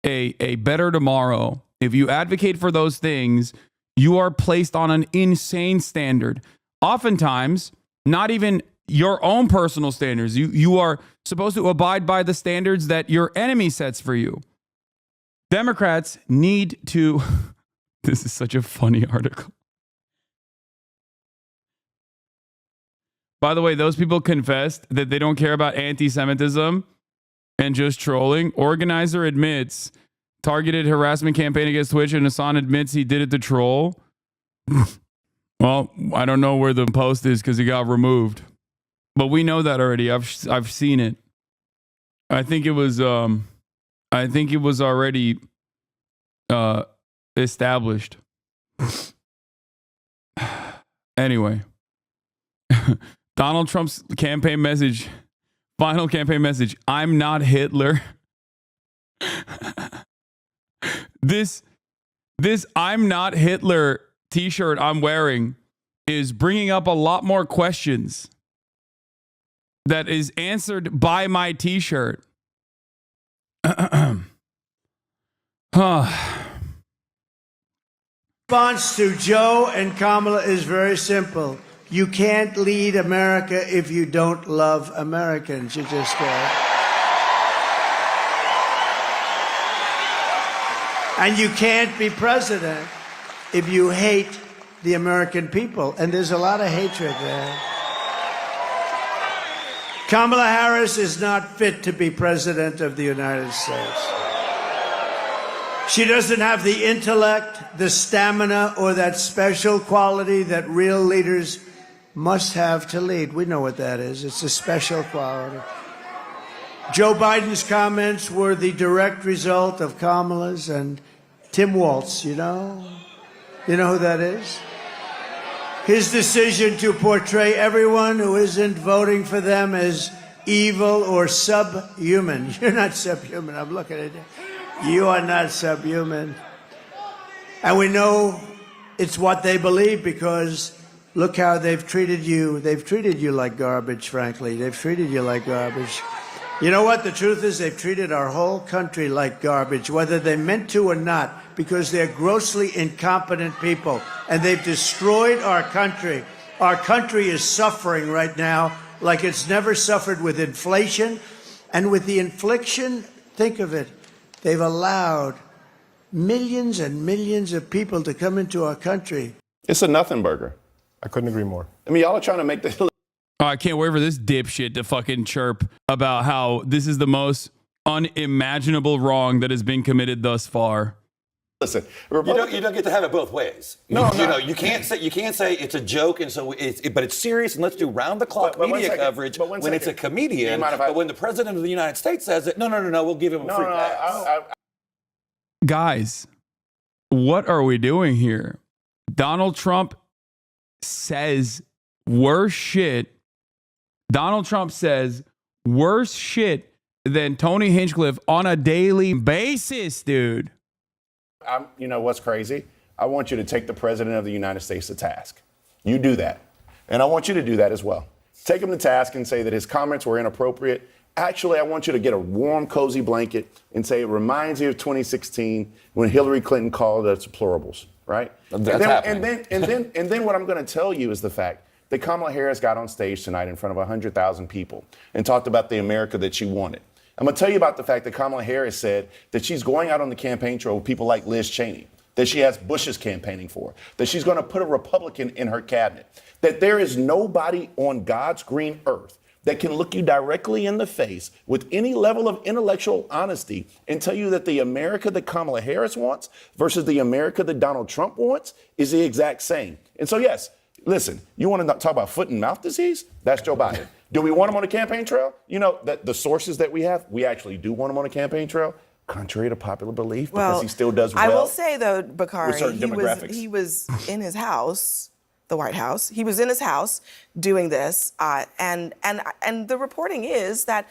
a better tomorrow, if you advocate for those things, you are placed on an insane standard. Oftentimes, not even your own personal standards. You are supposed to abide by the standards that your enemy sets for you. Democrats need to... This is such a funny article. By the way, those people confessed that they don't care about anti-Semitism and just trolling. Organizer admits targeted harassment campaign against Twitch, and Hasan admits he did it to troll. Well, I don't know where the post is because it got removed. But we know that already. I've seen it. I think it was already established. Anyway, Donald Trump's campaign message, final campaign message, I'm not Hitler. This I'm not Hitler t-shirt I'm wearing is bringing up a lot more questions that is answered by my t-shirt. Response to Joe and Kamala is very simple. You can't lead America if you don't love Americans. You just can't. And you can't be president if you hate the American people. And there's a lot of hatred there. Kamala Harris is not fit to be president of the United States. She doesn't have the intellect, the stamina, or that special quality that real leaders must have to lead. We know what that is. It's a special quality. Joe Biden's comments were the direct result of Kamala's and Tim Walz, you know? You know who that is? His decision to portray everyone who isn't voting for them as evil or subhuman. You're not subhuman. I'm looking at you. You are not subhuman. And we know it's what they believe because look how they've treated you. They've treated you like garbage, frankly. They've treated you like garbage. You know what? The truth is they've treated our whole country like garbage, whether they meant to or not, because they're grossly incompetent people. And they've destroyed our country. Our country is suffering right now like it's never suffered with inflation. And with the infliction, think of it, they've allowed millions and millions of people to come into our country. It's a nothing burger. I couldn't agree more. I mean, y'all are trying to make this. Oh, I can't wait for this dipshit to fucking chirp about how this is the most unimaginable wrong that has been committed thus far. Listen, you don't get to have it both ways. No, you can't say it's a joke, and so but it's serious, and let's do round the clock media coverage when it's a comedian. But when the president of the United States says it, no, we'll give him a free pass. Guys, what are we doing here? Donald Trump says worse shit. Donald Trump says worse shit than Tony Hinchcliffe on a daily basis, dude. You know what's crazy? I want you to take the president of the United States to task. You do that. And I want you to do that as well. Take him to task and say that his comments were inappropriate. Actually, I want you to get a warm, cozy blanket and say it reminds you of 2016 when Hillary Clinton called us deplorables, right? And then what I'm going to tell you is the fact that Kamala Harris got on stage tonight in front of 100,000 people and talked about the America that she wanted. I'm going to tell you about the fact that Kamala Harris said that she's going out on the campaign trail with people like Liz Cheney, that she has Bush's campaigning for, that she's going to put a Republican in her cabinet, that there is nobody on God's green earth that can look you directly in the face with any level of intellectual honesty and tell you that the America that Kamala Harris wants versus the America that Donald Trump wants is the exact same. And so, yes, listen, you want to talk about foot and mouth disease? That's Joe Biden. Do we want him on the campaign trail? You know, that the sources that we have, we actually do want him on the campaign trail, contrary to popular belief, because he still does well. I will say, though, Bakari, with certain demographics. he was in his house, the White House. He was in his house doing this, and the reporting is that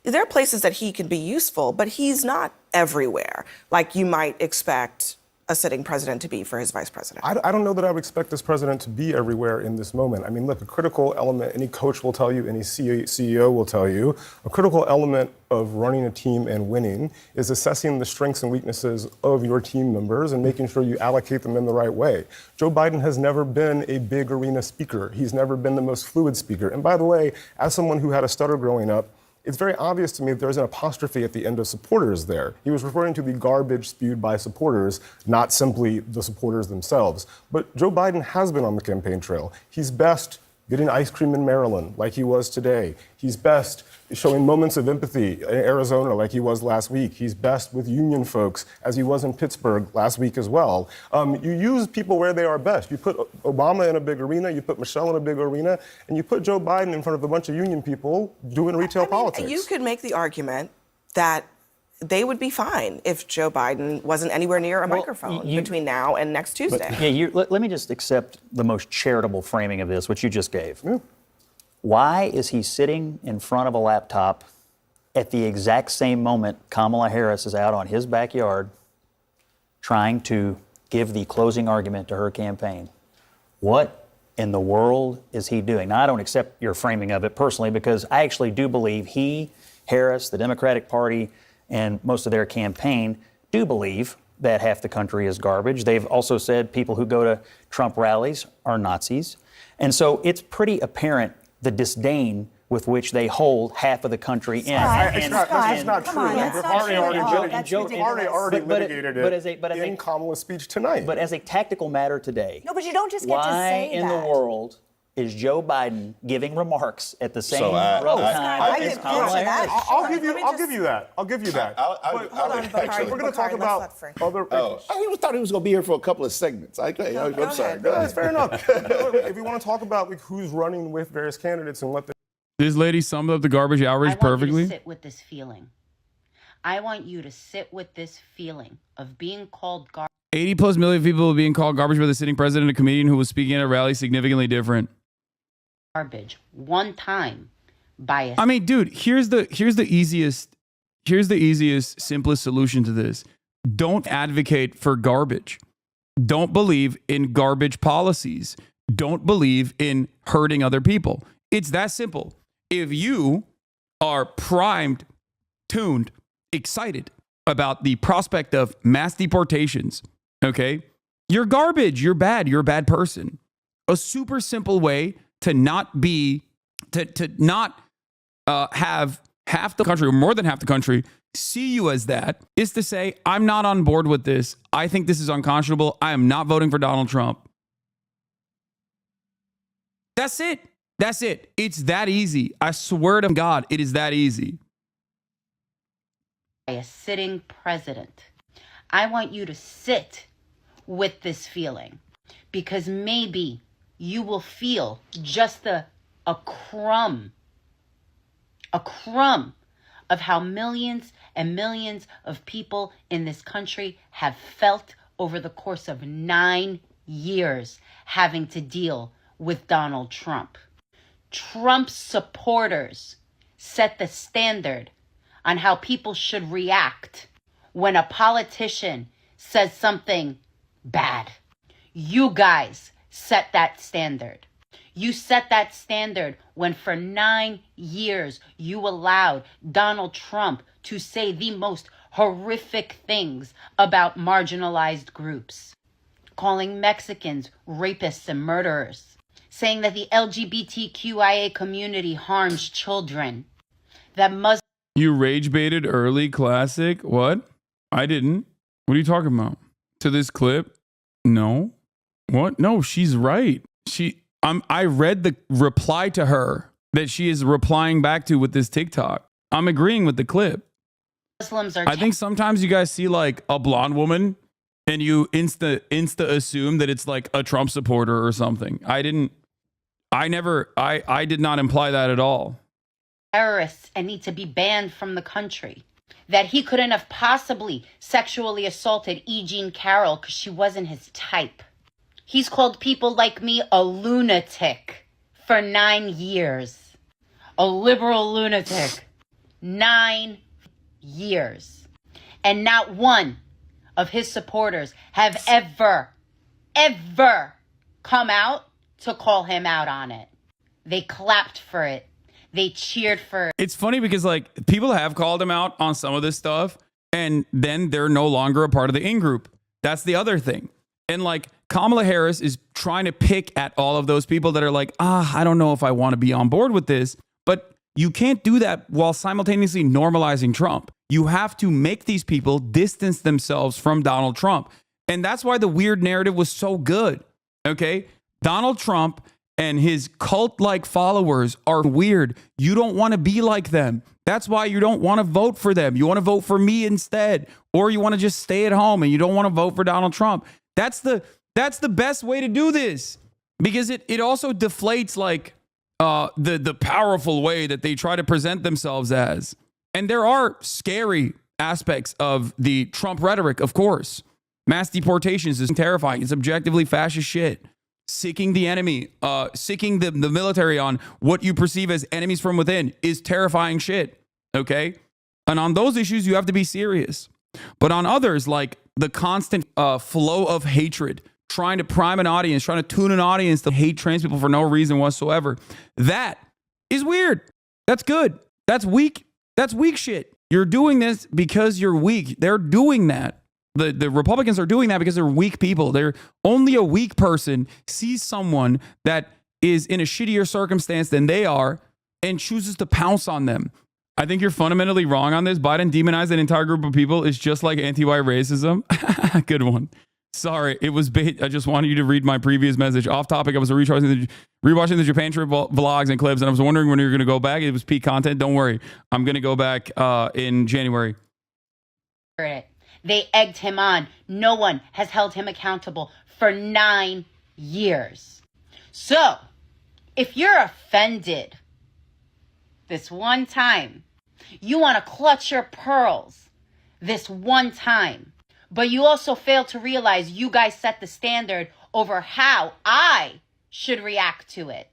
there are places that he can be useful, but he's not everywhere, like you might expect a sitting president to be for his vice president. I don't know that I would expect this president to be everywhere in this moment. I mean, look, a critical element, any coach will tell you, any CEO will tell you, a critical element of running a team and winning is assessing the strengths and weaknesses of your team members and making sure you allocate them in the right way. Joe Biden has never been a big arena speaker. He's never been the most fluid speaker. And by the way, as someone who had a stutter growing up, it's very obvious to me that there's an apostrophe at the end of supporters there. He was referring to the garbage spewed by supporters, not simply the supporters themselves. But Joe Biden has been on the campaign trail. He's best getting ice cream in Maryland like he was today. He's best showing moments of empathy in Arizona like he was last week. He's best with union folks as he was in Pittsburgh last week as well. You use people where they are best. You put Obama in a big arena, you put Michelle in a big arena, and you put Joe Biden in front of a bunch of union people doing retail politics. You could make the argument that they would be fine if Joe Biden wasn't anywhere near a microphone between now and next Tuesday. Let me just accept the most charitable framing of this, which you just gave. Why is he sitting in front of a laptop at the exact same moment Kamala Harris is out on his backyard trying to give the closing argument to her campaign? What in the world is he doing? Now, I don't accept your framing of it personally because I actually do believe he, Harris, the Democratic Party, and most of their campaign do believe that half the country is garbage. They've also said people who go to Trump rallies are Nazis. And so it's pretty apparent the disdain with which they hold half of the country in. That's not true. Already litigated it in Kamala's speech tonight. But as a tactical matter today, no, but you don't just get to say that. Why in the world is Joe Biden giving remarks at the same I time as Kamala Harris. I'll give you that. I'll give you that. Hold on, Bakari. We're going to talk about other. I thought he was going to be here for a couple of segments. I'm sorry. Go ahead. Fair enough. If we want to talk about like who's running with various candidates and what This lady summed up the garbage outrage perfectly. I want you to sit with this feeling. I want you to sit with this feeling of being called garbage. 80 plus million people being called garbage by the sitting president, a comedian who was speaking at a rally significantly different. Garbage one time by a I mean, dude, here's the easiest, simplest solution to this. Don't advocate for garbage. Don't believe in garbage policies. Don't believe in hurting other people. It's that simple. If you are primed, tuned, excited about the prospect of mass deportations, okay, you're garbage. You're bad. You're a bad person. A super simple way to not be, to not have half the country or more than half the country see you as that is to say, I'm not on board with this. I think this is unconscionable. I am not voting for Donald Trump. That's it. That's it. It's that easy. I swear to God, it is that easy. By a sitting president. I want you to sit with this feeling because maybe you will feel just a crumb of how millions and millions of people in this country have felt over the course of 9 years having to deal with Donald Trump. Trump's supporters set the standard on how people should react when a politician says something bad. You guys set that standard. You set that standard when for 9 years you allowed Donald Trump to say the most horrific things about marginalized groups, calling Mexicans rapists and murderers, saying that the LGBTQIA community harms children, that Muslims... You rage baited early classic? What? I didn't. What are you talking about? To this clip? No. What? No, she's right. I read the reply to her that she is replying back to with this TikTok. I'm agreeing with the clip. Muslims are... I think sometimes you guys see like a blonde woman and you insta assume that it's like a Trump supporter or something. I did not imply that at all. Terrorists and need to be banned from the country. That he couldn't have possibly sexually assaulted E. Jean Carroll because she wasn't his type. He's called people like me a lunatic for 9 years. A liberal lunatic. 9 years. And not one of his supporters have ever come out to call him out on it. They clapped for it. They cheered for it. It's funny because like people have called him out on some of this stuff and then they're no longer a part of the in-group. That's the other thing. And like Kamala Harris is trying to pick at all of those people that are like, I don't know if I want to be on board with this. But you can't do that while simultaneously normalizing Trump. You have to make these people distance themselves from Donald Trump. And that's why the weird narrative was so good. Okay? Donald Trump and his cult-like followers are weird. You don't want to be like them. That's why you don't want to vote for them. You want to vote for me instead. Or you want to just stay at home and you don't want to vote for Donald Trump. That's the best way to do this. Because it also deflates like the powerful way that they try to present themselves as. And there are scary aspects of the Trump rhetoric, of course. Mass deportations is terrifying. It's objectively fascist shit. Sicking the enemy, sicking the military on what you perceive as enemies from within is terrifying shit, okay? And on those issues, you have to be serious. But on others, like the constant flow of hatred, trying to prime an audience, trying to tune an audience to hate trans people for no reason whatsoever, that is weird. That's good. That's weak. That's weak shit. You're doing this because you're weak. They're doing that. The Republicans are doing that because they're weak people. They're only a weak person sees someone that is in a shittier circumstance than they are and chooses to pounce on them. I think you're fundamentally wrong on this. Biden demonized an entire group of people is just like anti-white racism. Good one. Sorry, it was bait. I just wanted you to read my previous message. Off topic, I was rewatching the Japan trip vlogs and clips, and I was wondering when you were going to go back. It was peak content. Don't worry. I'm going to go back in January. They egged him on. No one has held him accountable for 9 years. So, if you're offended this one time, you want to clutch your pearls this one time, but you also fail to realize you guys set the standard over how I should react to it,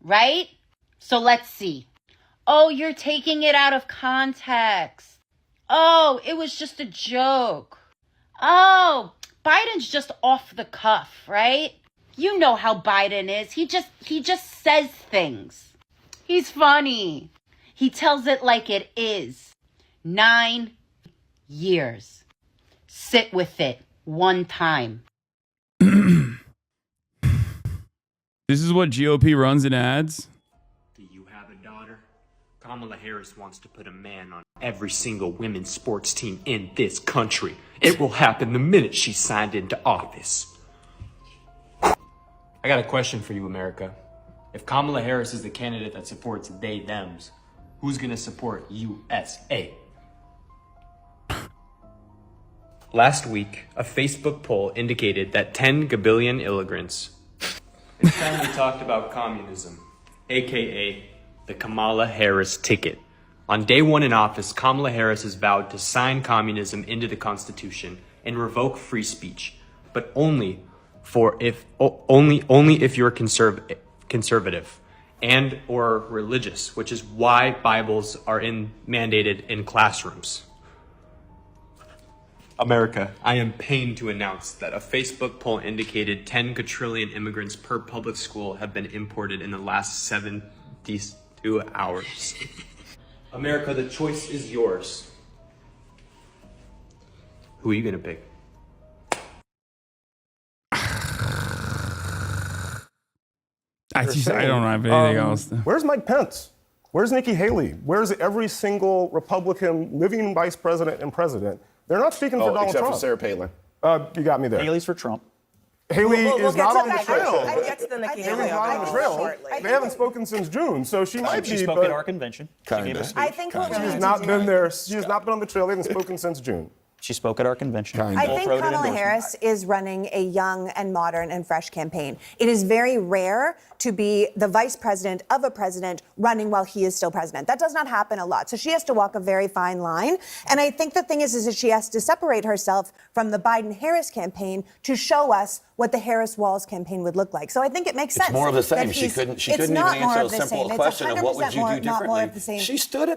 right? So let's see. Oh, you're taking it out of context. Oh, it was just a joke. Oh, Biden's just off the cuff, right? You know how Biden is. He just says things. He's funny. He tells it like it is. 9 years. Sit with it one time. This is what GOP runs in ads. Do you have a daughter? Kamala Harris wants to put a man on every single women's sports team in this country. It will happen the minute she's signed into office. I got a question for you, America. If Kamala Harris is the candidate that supports they, thems, who's gonna support USA? Last week, a Facebook poll indicated that 10 gabillion immigrants finally talked about communism, aka the Kamala Harris ticket. On day one in office, Kamala Harris has vowed to sign communism into the Constitution and revoke free speech, but only if you're conservative and or religious, which is why Bibles are mandated in classrooms. America, I am pained to announce that a Facebook poll indicated 10 quadrillion immigrants per public school have been imported in the last 72 hours. America, the choice is yours. Who are you gonna pick? I don't have anything else. Where's Mike Pence? Where's Nikki Haley? Where's every single Republican living vice president and president? They're not speaking for Donald except Trump. for Sarah Palin. You got me there. Haley's for Trump. Haley is not on the trail. I get to the Nikki Haley Haley's not on the trail. They haven't spoken since June, so she might be. She spoke at our convention. I think what we She has need not to do been there. She has not been on the trail. They haven't spoken since June. She spoke at our convention. I think Kamala Harris is running a young and modern and fresh campaign. It is very rare to be the vice president of a president running while he is still president. That does not happen a lot. So she has to walk a very fine line. And I think the thing is that she has to separate herself from the Biden-Harris campaign to show us what the Harris-Walz campaign would look like. So I think it makes sense. It's more of the same. She couldn't even answer a simple question of what would you do differently. She stood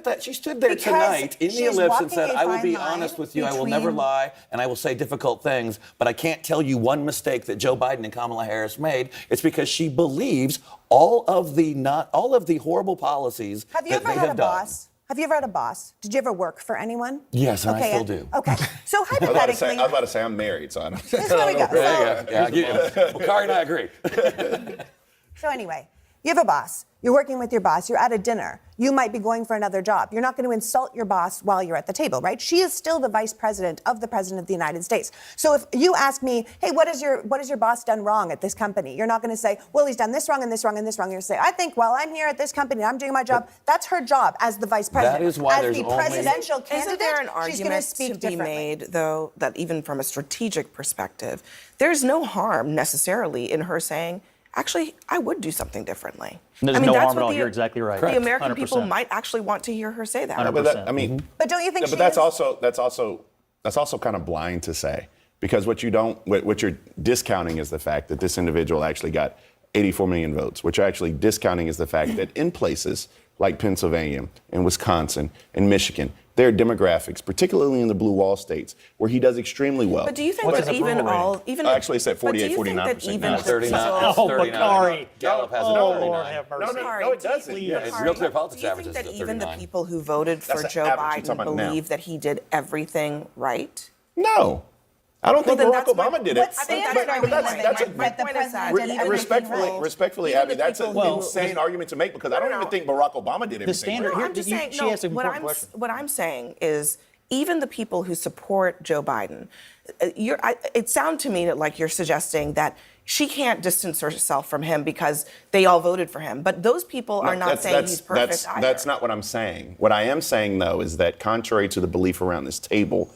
there tonight in the ellipse and said, I will be honest with you, I will never lie, and I will say difficult things, but I can't tell you one mistake that Joe Biden and Kamala Harris made. It's because she believes all of the horrible policies that they have done. Have you ever had a boss? Have you ever had a boss? Did you ever work for anyone? Yes, and I still do. Okay. So hypothetically, I was about to say I'm married, so I don't. This is where we go. Well, Kari and I agree. So anyway, you have a boss. You're working with your boss. You're at a dinner. You might be going for another job. You're not going to insult your boss while you're at the table, right? She is still the vice president of the president of the United States. So if you ask me, hey, what has your boss done wrong at this company? You're not going to say, well, he's done this wrong and this wrong and this wrong. You're going to say, I think while I'm here at this company and I'm doing my job, that's her job as the vice president. That is why as the presidential candidate, isn't there an she's going to argument speak to be differently. made, though, that even from a strategic perspective, there's no harm necessarily in her saying, actually, I would do something differently. There's no harm at all. You're exactly right. The American 100%. people might actually want to hear her say that. 100%. But But don't you think? But that's also kind of blind to say, because what you're discounting is the fact that this individual actually got 84 million votes. What you're actually discounting is the fact that in places like Pennsylvania and Wisconsin and Michigan, there are demographics, particularly in the blue wall states, where he does extremely well. But do you think that even actually it's at 48, 49%. Now 39. 39. Gallup has it at 39. No, it doesn't. It's Real Clear Politics averages that at even the 39. people who voted for Joe Biden believe that he did everything right? No. I don't think then Barack Obama did it. What standard are we living? Respectfully, Abby, that's an insane argument to make, because I don't even think Barack Obama did everything. The standard right. here, I'm just saying, no, what I'm saying is, even the people who support Joe Biden, it sounds to me like you're suggesting that she can't distance herself from him because they all voted for him. But those people are not saying he's perfect either. That's not what I'm saying. What I am saying, though, is that contrary to the belief around this table,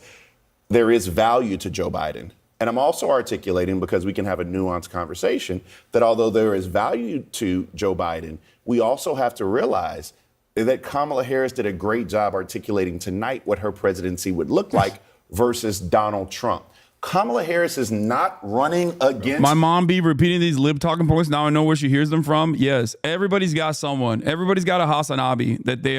there is value to Joe Biden. And I'm also articulating, because we can have a nuanced conversation, that although there is value to Joe Biden, we also have to realize that Kamala Harris did a great job articulating tonight what her presidency would look like versus Donald Trump. Kamala Harris is not running against... My mom be repeating these lib talking points. Now I know where she hears them from. Yes, everybody's got someone. Everybody's got a Hasanabi that they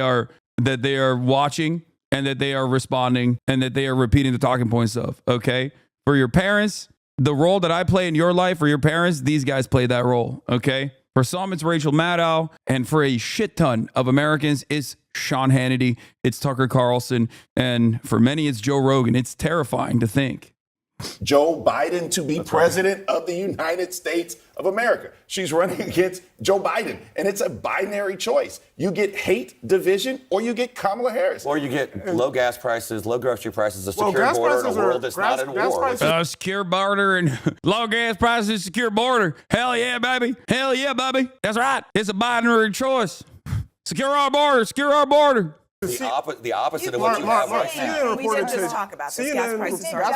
are watching and that they are responding and that they are repeating the talking points of. Okay, for your parents, the role that I play in your life, for your parents, these guys play that role. Okay, for some it's Rachel Maddow, and for a shit ton of Americans, it's Sean Hannity, it's Tucker Carlson, and for many it's Joe Rogan. It's terrifying to think. Joe Biden to be president of the United States of America. She's running against Joe Biden, and it's a binary choice. You get hate, division, or you get Kamala Harris. Or you get low gas prices, low grocery prices, a secure border, and a world that's not in war. Secure border and low gas prices, secure border. Hell yeah, baby. Hell yeah, baby. That's right. It's a binary choice. Secure our border. Secure our border. The opposite of what you have right now. We did just talk about this. Gas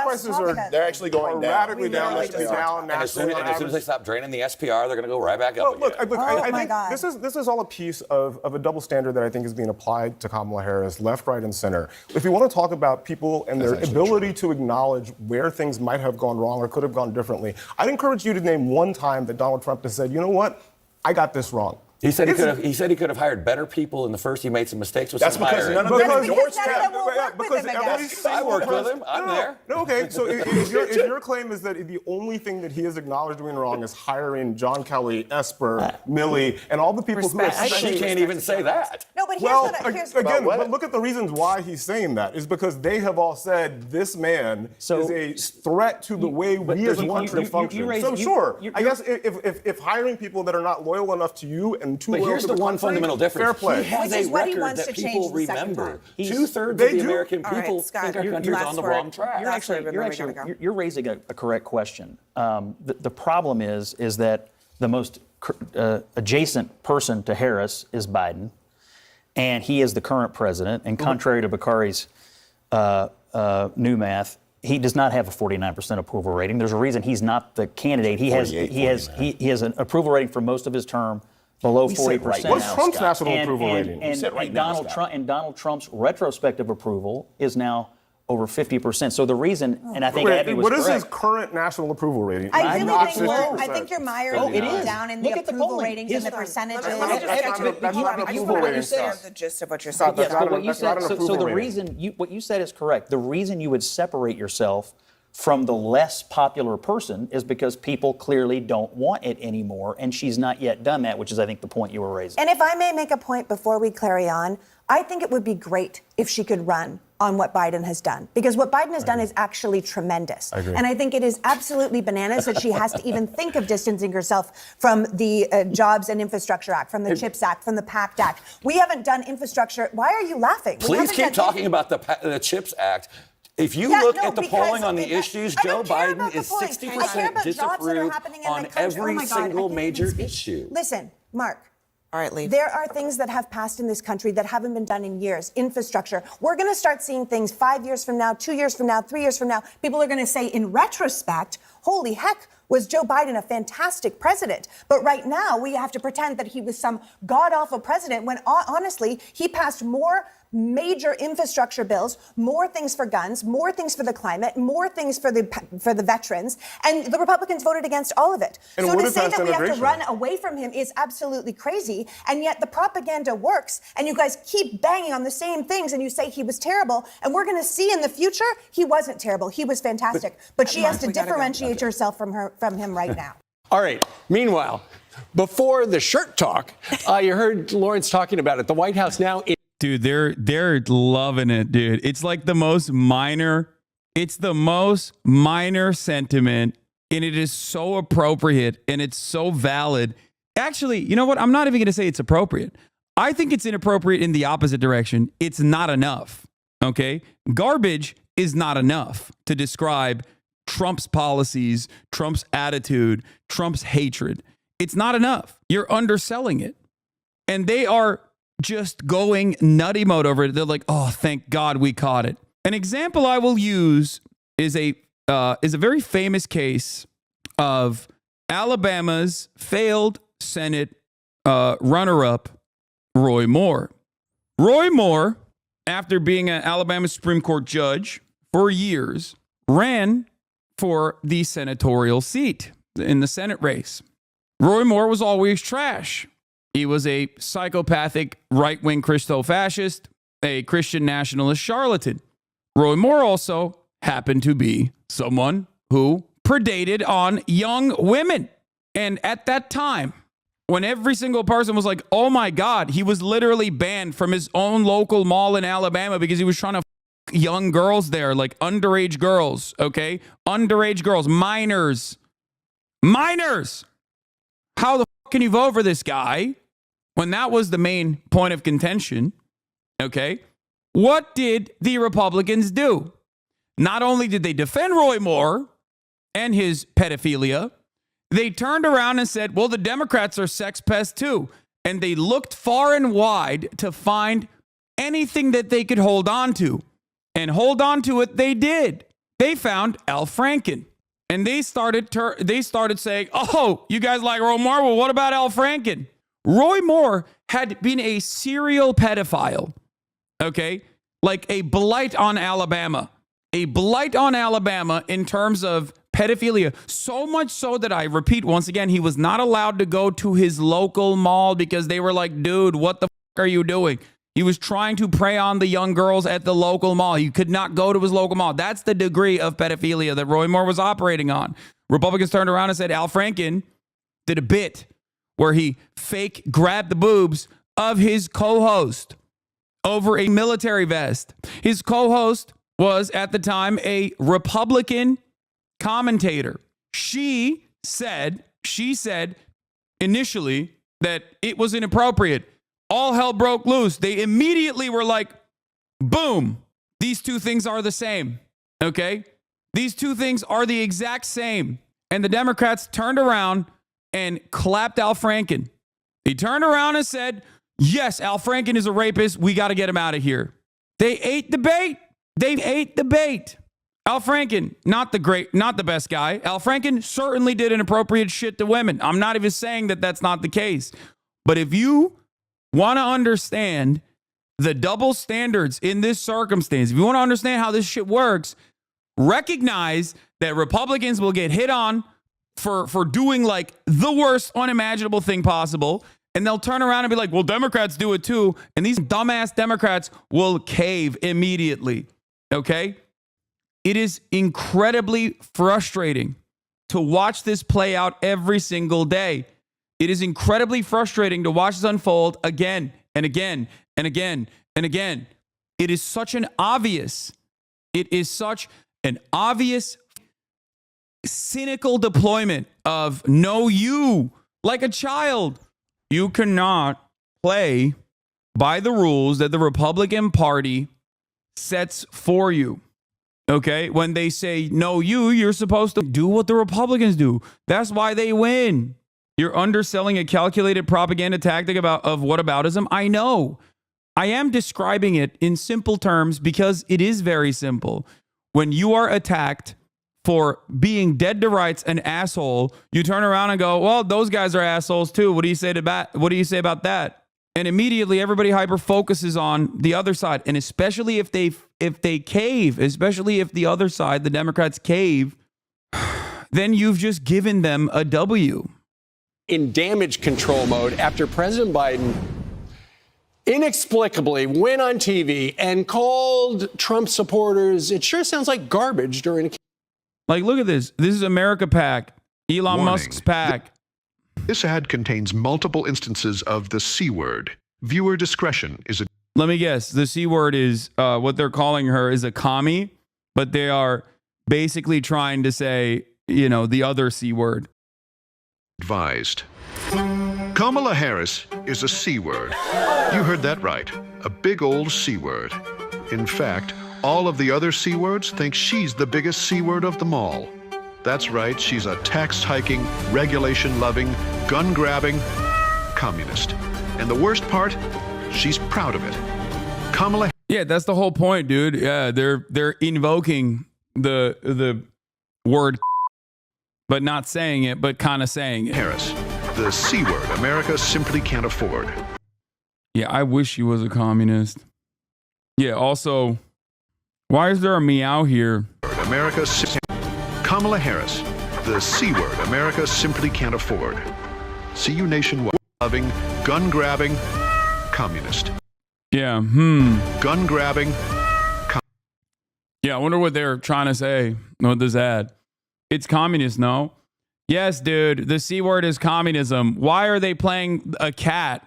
prices they're actually going down. Radically down. And as soon as they stop draining the SPR, they're going to go right back up again. I think this is all a piece of a double standard that I think is being applied to Kamala Harris, left, right, and center. If you want to talk about people and their ability to acknowledge where things might have gone wrong or could have gone differently, I'd encourage you to name one time that Donald Trump has said, you know what, I got this wrong. He said he could have hired better people in the first. He made some mistakes with That's some because hiring. none of them endorsed him. I worked with him. I'm there. No, okay. So if your claim is that the only thing that he has acknowledged doing wrong is hiring John Kelly, Esper, Milley, and all the people who have... She can't even say that. No, but but look at the reasons why he's saying that. Is because they have all said this man is a threat to the way we as a country function. I guess if hiring people that are not loyal enough to you but here's the one fundamental difference. He has a record that people remember. 2/3 of the American people think our country's on the wrong track. You're raising a correct question. The problem is that the most adjacent person to Harris is Biden, and he is the current president. And contrary to Bakari's new math, he does not have a 49% approval rating. There's a reason he's not the candidate. He has an approval rating for most of his term below 40%. What's Trump's national approval rating? And Donald Trump's retrospective approval is now over 50%. So the reason, and I think Abby was correct. What is his current national approval rating? I think you're miring down in the approval ratings and the percentages. That's not an approval rating. The gist of what you're saying. So the reason, what you said is correct. The reason you would separate yourself from the less popular person is because people clearly don't want it anymore, and she's not yet done that, which is, I think, the point you were raising. And if I may make a point before we carry on, I think it would be great if she could run on what Biden has done, because what Biden has done is actually tremendous. And I think it is absolutely bananas that she has to even think of distancing herself from the Jobs and Infrastructure Act, from the CHIPS Act, from the PACT Act. We haven't done infrastructure. Why are you laughing? Please keep talking about the CHIPS Act. If you look at the polling on the issues, Joe Biden is 60% disapproved on every single major issue. Listen, Mark. All right, Lee. There are things that have passed in this country that haven't been done in years. Infrastructure. We're going to start seeing things 5 years from now, 2 years from now, 3 years from now. People are going to say, in retrospect, holy heck, was Joe Biden a fantastic president? But right now, we have to pretend that he was some god-awful president when, honestly, he passed more major infrastructure bills, more things for guns, more things for the climate, more things for the veterans, and the Republicans voted against all of it. So to say that we have to run away from him is absolutely crazy, and yet the propaganda works, and you guys keep banging on the same things, and you say he was terrible, and we're going to see in the future he wasn't terrible, he was fantastic. But she has to differentiate herself from him right now. All right. Meanwhile, before the shirt talk, you heard Lawrence talking about it. The White House now. Dude, they're loving it, dude. It's like the most minor. It's the most minor sentiment, and it is so appropriate, and it's so valid. Actually, you know what? I'm not even going to say it's appropriate. I think it's inappropriate in the opposite direction. It's not enough. Okay? Garbage is not enough to describe Trump's policies, Trump's attitude, Trump's hatred. It's not enough. You're underselling it. And they are just going nutty mode over it. They're like, oh, thank God we caught it. An example I will use is a very famous case of Alabama's failed Senate runner-up, Roy Moore. Roy Moore, after being an Alabama Supreme Court judge for years, ran for the senatorial seat in the Senate race. Roy Moore was always trash. He was a psychopathic right-wing Christo-fascist, a Christian nationalist charlatan. Roy Moore also happened to be someone who predated on young women. And at that time, when every single person was like, oh my God, he was literally banned from his own local mall in Alabama because he was trying to young girls there, like underage girls, okay? Underage girls, minors. How the can you vote for this guy when that was the main point of contention, okay? What did the Republicans do? Not only did they defend Roy Moore and his pedophilia, they turned around and said, well, the Democrats are sex pests too. And they looked far and wide to find anything that they could hold on to. And hold on to it they did. They found Al Franken. And they started saying, oh, you guys like Roy Moore? Well, what about Al Franken? Roy Moore had been a serial pedophile, okay? Like a blight on Alabama. A blight on Alabama in terms of pedophilia. So much so that I repeat once again, he was not allowed to go to his local mall because they were like, dude, what the f*** are you doing? He was trying to prey on the young girls at the local mall. He could not go to his local mall. That's the degree of pedophilia that Roy Moore was operating on. Republicans turned around and said Al Franken did a bit where he fake grabbed the boobs of his co-host over a military vest. His co-host was at the time a Republican commentator. She said initially that it was inappropriate. All hell broke loose. They immediately were like, boom, these two things are the same. Okay? These two things are the exact same. And the Democrats turned around and clapped Al Franken. He turned around and said, yes, Al Franken is a rapist. We got to get him out of here. They ate the bait. Al Franken, not the best guy. Al Franken certainly did inappropriate shit to women. I'm not even saying that that's not the case. But if you want to understand the double standards in this circumstance, if you want to understand how this shit works, recognize that Republicans will get hit on for doing like the worst unimaginable thing possible. And they'll turn around and be like, well, Democrats do it too. And these dumbass Democrats will cave immediately. Okay? It is incredibly frustrating to watch this play out every single day. It is incredibly frustrating to watch this unfold again and again and again and again. It is such an obvious, cynical deployment of know you like a child. You cannot play by the rules that the Republican Party sets for you. Okay? When they say no you're supposed to do what the Republicans do. That's why they win. You're underselling a calculated propaganda tactic of whataboutism. I know. I am describing it in simple terms because it is very simple. When you are attacked for being dead to rights, an asshole, you turn around and go, well, those guys are assholes too. What do you say about that? And immediately everybody hyper focuses on the other side. And especially if they cave, especially if the other side, the Democrats cave, then you've just given them a W. In damage control mode after President Biden inexplicably went on TV and called Trump supporters, it sure sounds like garbage during a... Like, look at this. This is America PAC, Elon Musk's PAC. This ad contains multiple instances of the C word. Viewer discretion is a... Let me guess. The C word is, what they're calling her is a commie, but they are basically trying to say, the other C word. Advised. Kamala Harris is a C word. You heard that right. A big old C word. In fact, all of the other C words think she's the biggest C word of them all. That's right, she's a tax-hiking, regulation-loving, gun-grabbing communist. And the worst part, she's proud of it. Kamala. Yeah, that's the whole point, dude. Yeah, they're invoking the word, but not saying it, but kind of saying it. Harris, the C word America simply can't afford. Yeah, I wish she was a communist. Yeah, also, why is there a meow here? America. Kamala Harris, the C word America simply can't afford. See you nationwide. Loving, gun-grabbing, communist. Yeah, Gun-grabbing. Yeah, I wonder what they're trying to say with this ad. It's communist, no? Yes, dude, the C word is communism. Why are they playing a cat?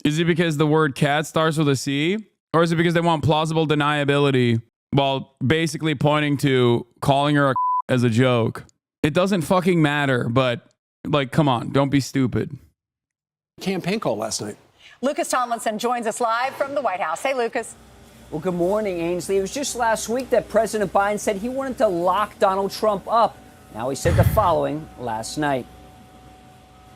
Is it because the word cat starts with a C? Or is it because they want plausible deniability while basically pointing to calling her a as a joke? It doesn't fucking matter, but like, come on, don't be stupid. Campaign call last night. Lucas Tomlinson joins us live from the White House. Hey, Lucas. Well, good morning, Ainsley. It was just last week that President Biden said he wanted to lock Donald Trump up. Now he said the following last night.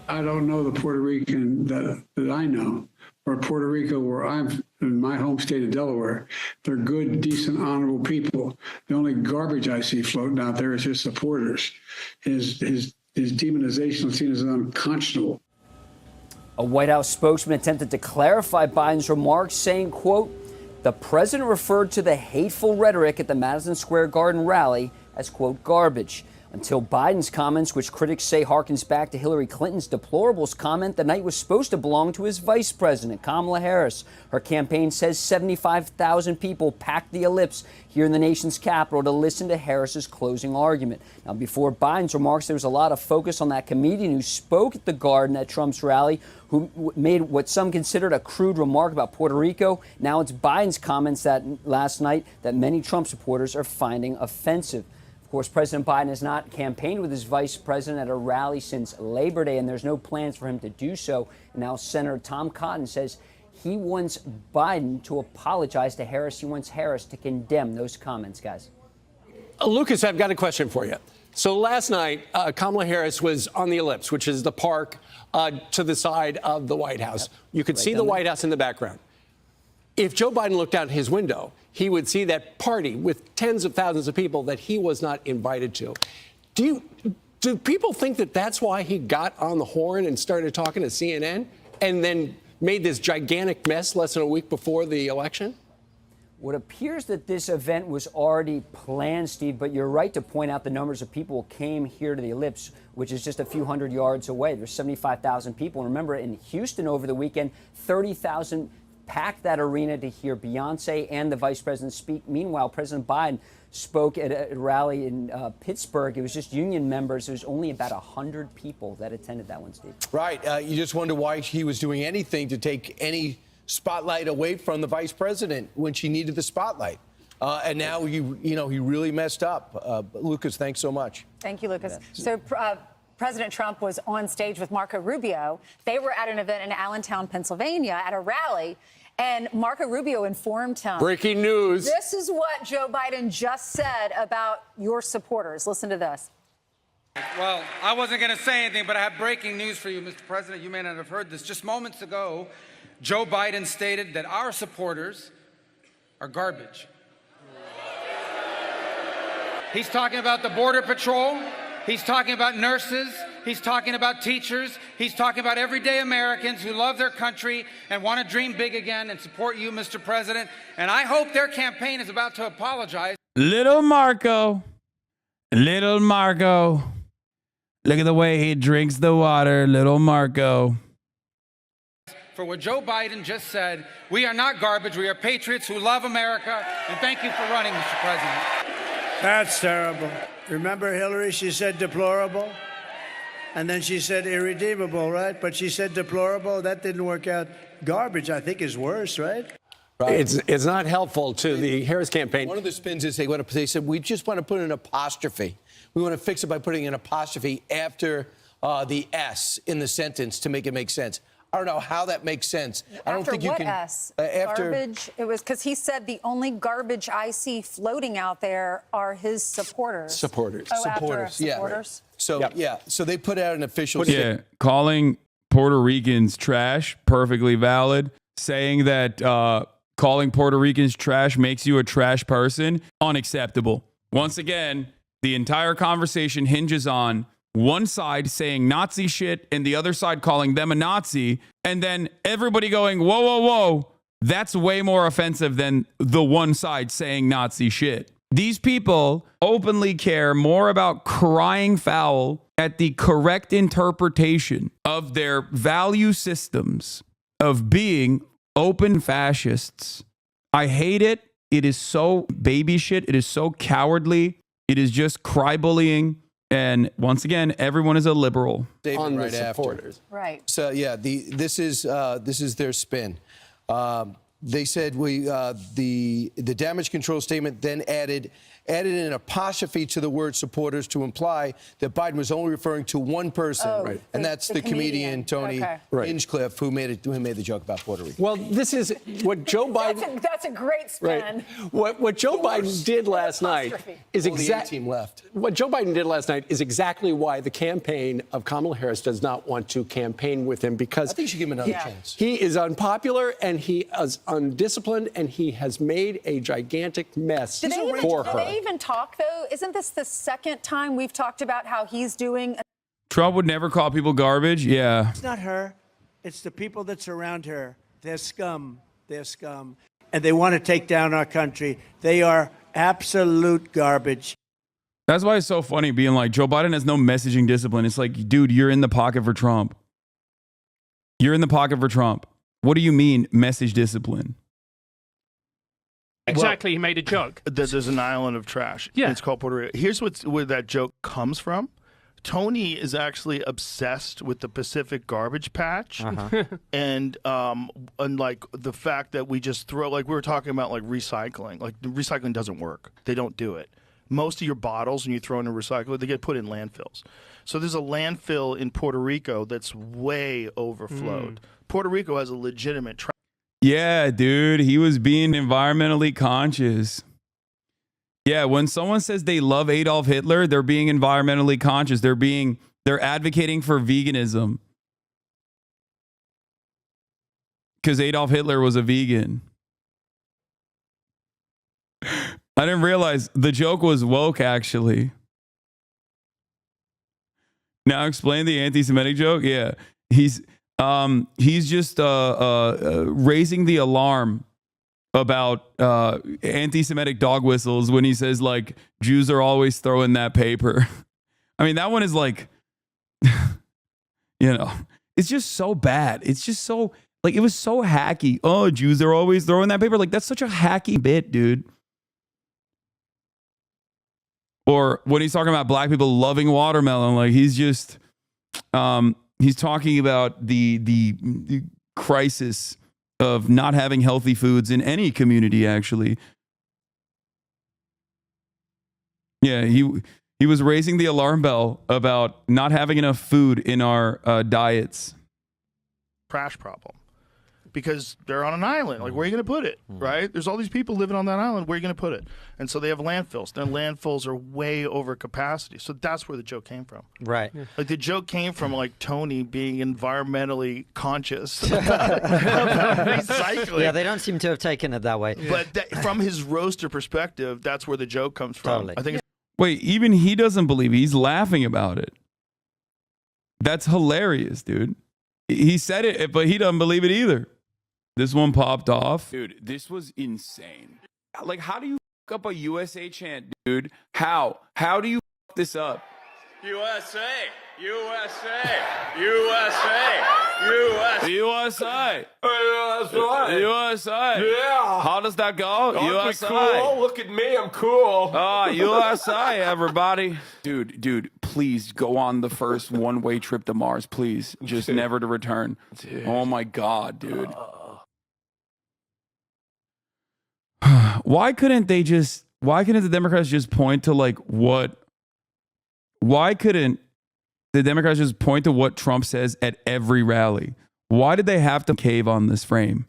I don't know the Puerto Rican that I know, or Puerto Rico, where I'm in my home state of Delaware. They're good, decent, honorable people. The only garbage I see floating out there is his supporters. His demonization is seen as unconscionable. A White House spokesman attempted to clarify Biden's remarks, saying, quote, the president referred to the hateful rhetoric at the Madison Square Garden rally as, quote, garbage. Until Biden's comments, which critics say harkens back to Hillary Clinton's deplorables comment the night was supposed to belong to his vice president, Kamala Harris. Her campaign says 75,000 people packed the ellipse here in the nation's capital to listen to Harris's closing argument. Now, before Biden's remarks, there was a lot of focus on that comedian who spoke at the Garden at Trump's rally, who made what some considered a crude remark about Puerto Rico. Now it's Biden's comments that last night that many Trump supporters are finding offensive. Of course, President Biden has not campaigned with his vice president at a rally since Labor Day, and there's no plans for him to do so. And now Senator Tom Cotton says he wants Biden to apologize to Harris. He wants Harris to condemn those comments, guys. Lucas, I've got a question for you. So last night, Kamala Harris was on the ellipse, which is the park to the side of the White House. Yep. You could see the White House in the background. If Joe Biden looked out his window, he would see that party with tens of thousands of people that he was not invited to. Do people think that that's why he got on the horn and started talking to CNN and then made this gigantic mess less than a week before the election? Well, it appears that this event was already planned, Steve, but you're right to point out the numbers of people who came here to the ellipse, which is just a few hundred yards away. There's 75,000 people. And remember, in Houston over the weekend, 30,000 packed that arena to hear Beyonce and the vice president speak. Meanwhile, President Biden spoke at a rally in Pittsburgh. It was just union members. There was only about 100 people that attended that one, Steve. Right. You just wonder why he was doing anything to take any spotlight away from the vice president when she needed the spotlight. And now, he really messed up. Lucas, thanks so much. Thank you, Lucas. So President Trump was on stage with Marco Rubio. They were at an event in Allentown, Pennsylvania, at a rally. And Marco Rubio informed him. Breaking news. This is what Joe Biden just said about your supporters. Listen to this. Well, I wasn't going to say anything, but I have breaking news for you, Mr. President. You may not have heard this. Just moments ago, Joe Biden stated that our supporters are garbage. He's talking about the Border Patrol. He's talking about nurses. He's talking about teachers. He's talking about everyday Americans who love their country and want to dream big again and support you, Mr. President. And I hope their campaign is about to apologize. Little Marco. Little Marco. Look at the way he drinks the water, little Marco. For what Joe Biden just said, we are not garbage. We are patriots who love America. And thank you for running, Mr. President. That's terrible. Remember Hillary? She said deplorable. And then she said irredeemable, right? But she said deplorable. That didn't work out. Garbage, I think, is worse, right? Right. It's not helpful to the Harris campaign. One of the spins is they said, we just want to put an apostrophe. We want to fix it by putting an apostrophe after the S in the sentence to make it make sense. I don't know how that makes sense. I don't After think you what can. S? After Garbage? It was because he said the only garbage I see floating out there are his supporters. Supporters. Oh, after Yeah. supporters? So so they put out an official Yeah, statement. calling Puerto Ricans trash, perfectly valid. Saying that calling Puerto Ricans trash makes you a trash person, unacceptable. Once again, the entire conversation hinges on one side saying Nazi shit and the other side calling them a Nazi, and then everybody going, whoa, whoa, whoa, that's way more offensive than the one side saying Nazi shit. These people openly care more about crying foul at the correct interpretation of their value systems of being open fascists. I hate it. It is so baby shit. It is so cowardly. It is just cry bullying. And once again, everyone is a liberal. On right the supporters. Right. So yeah, this is their spin. They said the damage control statement then added an apostrophe to the word supporters to imply that Biden was only referring to one person, and that's the comedian Tony Hinchcliffe who made the joke about Puerto Rico. Well, this is what Joe Biden. That's a great spin. What Joe Biden did last night is exactly team left. What Joe Biden did last night is exactly why the campaign of Kamala Harris does not want to campaign with him, because I think you should give him another chance. He is unpopular and he is undisciplined and he has made a gigantic mess for her. Do they even talk, though? Isn't this the second time we've talked about how he's doing? Trump would never call people garbage. Yeah. It's not her. It's the people that surround her. They're scum. They're scum. And they want to take down our country. They are absolute garbage. That's why it's so funny being like, Joe Biden has no messaging discipline. It's like, dude, you're in the pocket for Trump. You're in the pocket for Trump. What do you mean message discipline? Exactly, he made a joke. There's an island of trash. Yeah. It's called Puerto Rico. Here's where that joke comes from. Tony is actually obsessed with the Pacific garbage patch, and like the fact that we just throw, like we were talking about, like recycling. Like recycling doesn't work. They don't do it. Most of your bottles, when you throw in a recycler, they get put in landfills. So there's a landfill in Puerto Rico that's way overflowed. Puerto Rico has a legitimate trash. Yeah, dude, he was being environmentally conscious. Yeah, when someone says they love Adolf Hitler, they're being environmentally conscious. They're advocating for veganism. Because Adolf Hitler was a vegan. I didn't realize the joke was woke, actually. Now explain the anti-Semitic joke. Yeah, he's just raising the alarm about anti-Semitic dog whistles when he says, like, Jews are always throwing that paper. I mean, that one is like, it's just so bad. It's just so, like, it was so hacky. Oh, Jews are always throwing that paper. Like, that's such a hacky bit, dude. Or when he's talking about black people loving watermelon, like he's just, he's talking about the crisis of not having healthy foods in any community, actually. Yeah, he was raising the alarm bell about not having enough food in our diets. Trash problem. Because they're on an island. Like, where are you going to put it, right? There's all these people living on that island. Where are you going to put it? And so they have landfills. Their landfills are way over capacity. So that's where the joke came from. Right. Like, the joke came from, like, Tony being environmentally conscious about recycling. Yeah, they don't seem to have taken it that way. But from his roaster perspective, that's where the joke comes from. Totally. I think Wait, even he doesn't believe it. He's laughing about it. That's hilarious, dude. He said it, but he doesn't believe it either. This one popped off. Dude, this was insane. Like, how do you f up a USA chant, dude? How? How do you f this up? USA! USA! USA! USA! USA! USA! USA! Yeah! How does that go? Aren't we USA! cool? Look at me, I'm cool! USA, everybody. Dude, please go on the first one-way trip to Mars, please. Just never to return. Oh my God, dude. Why couldn't the Democrats just point to like what? Why couldn't the Democrats just point to what Trump says at every rally? Why did they have to cave on this frame?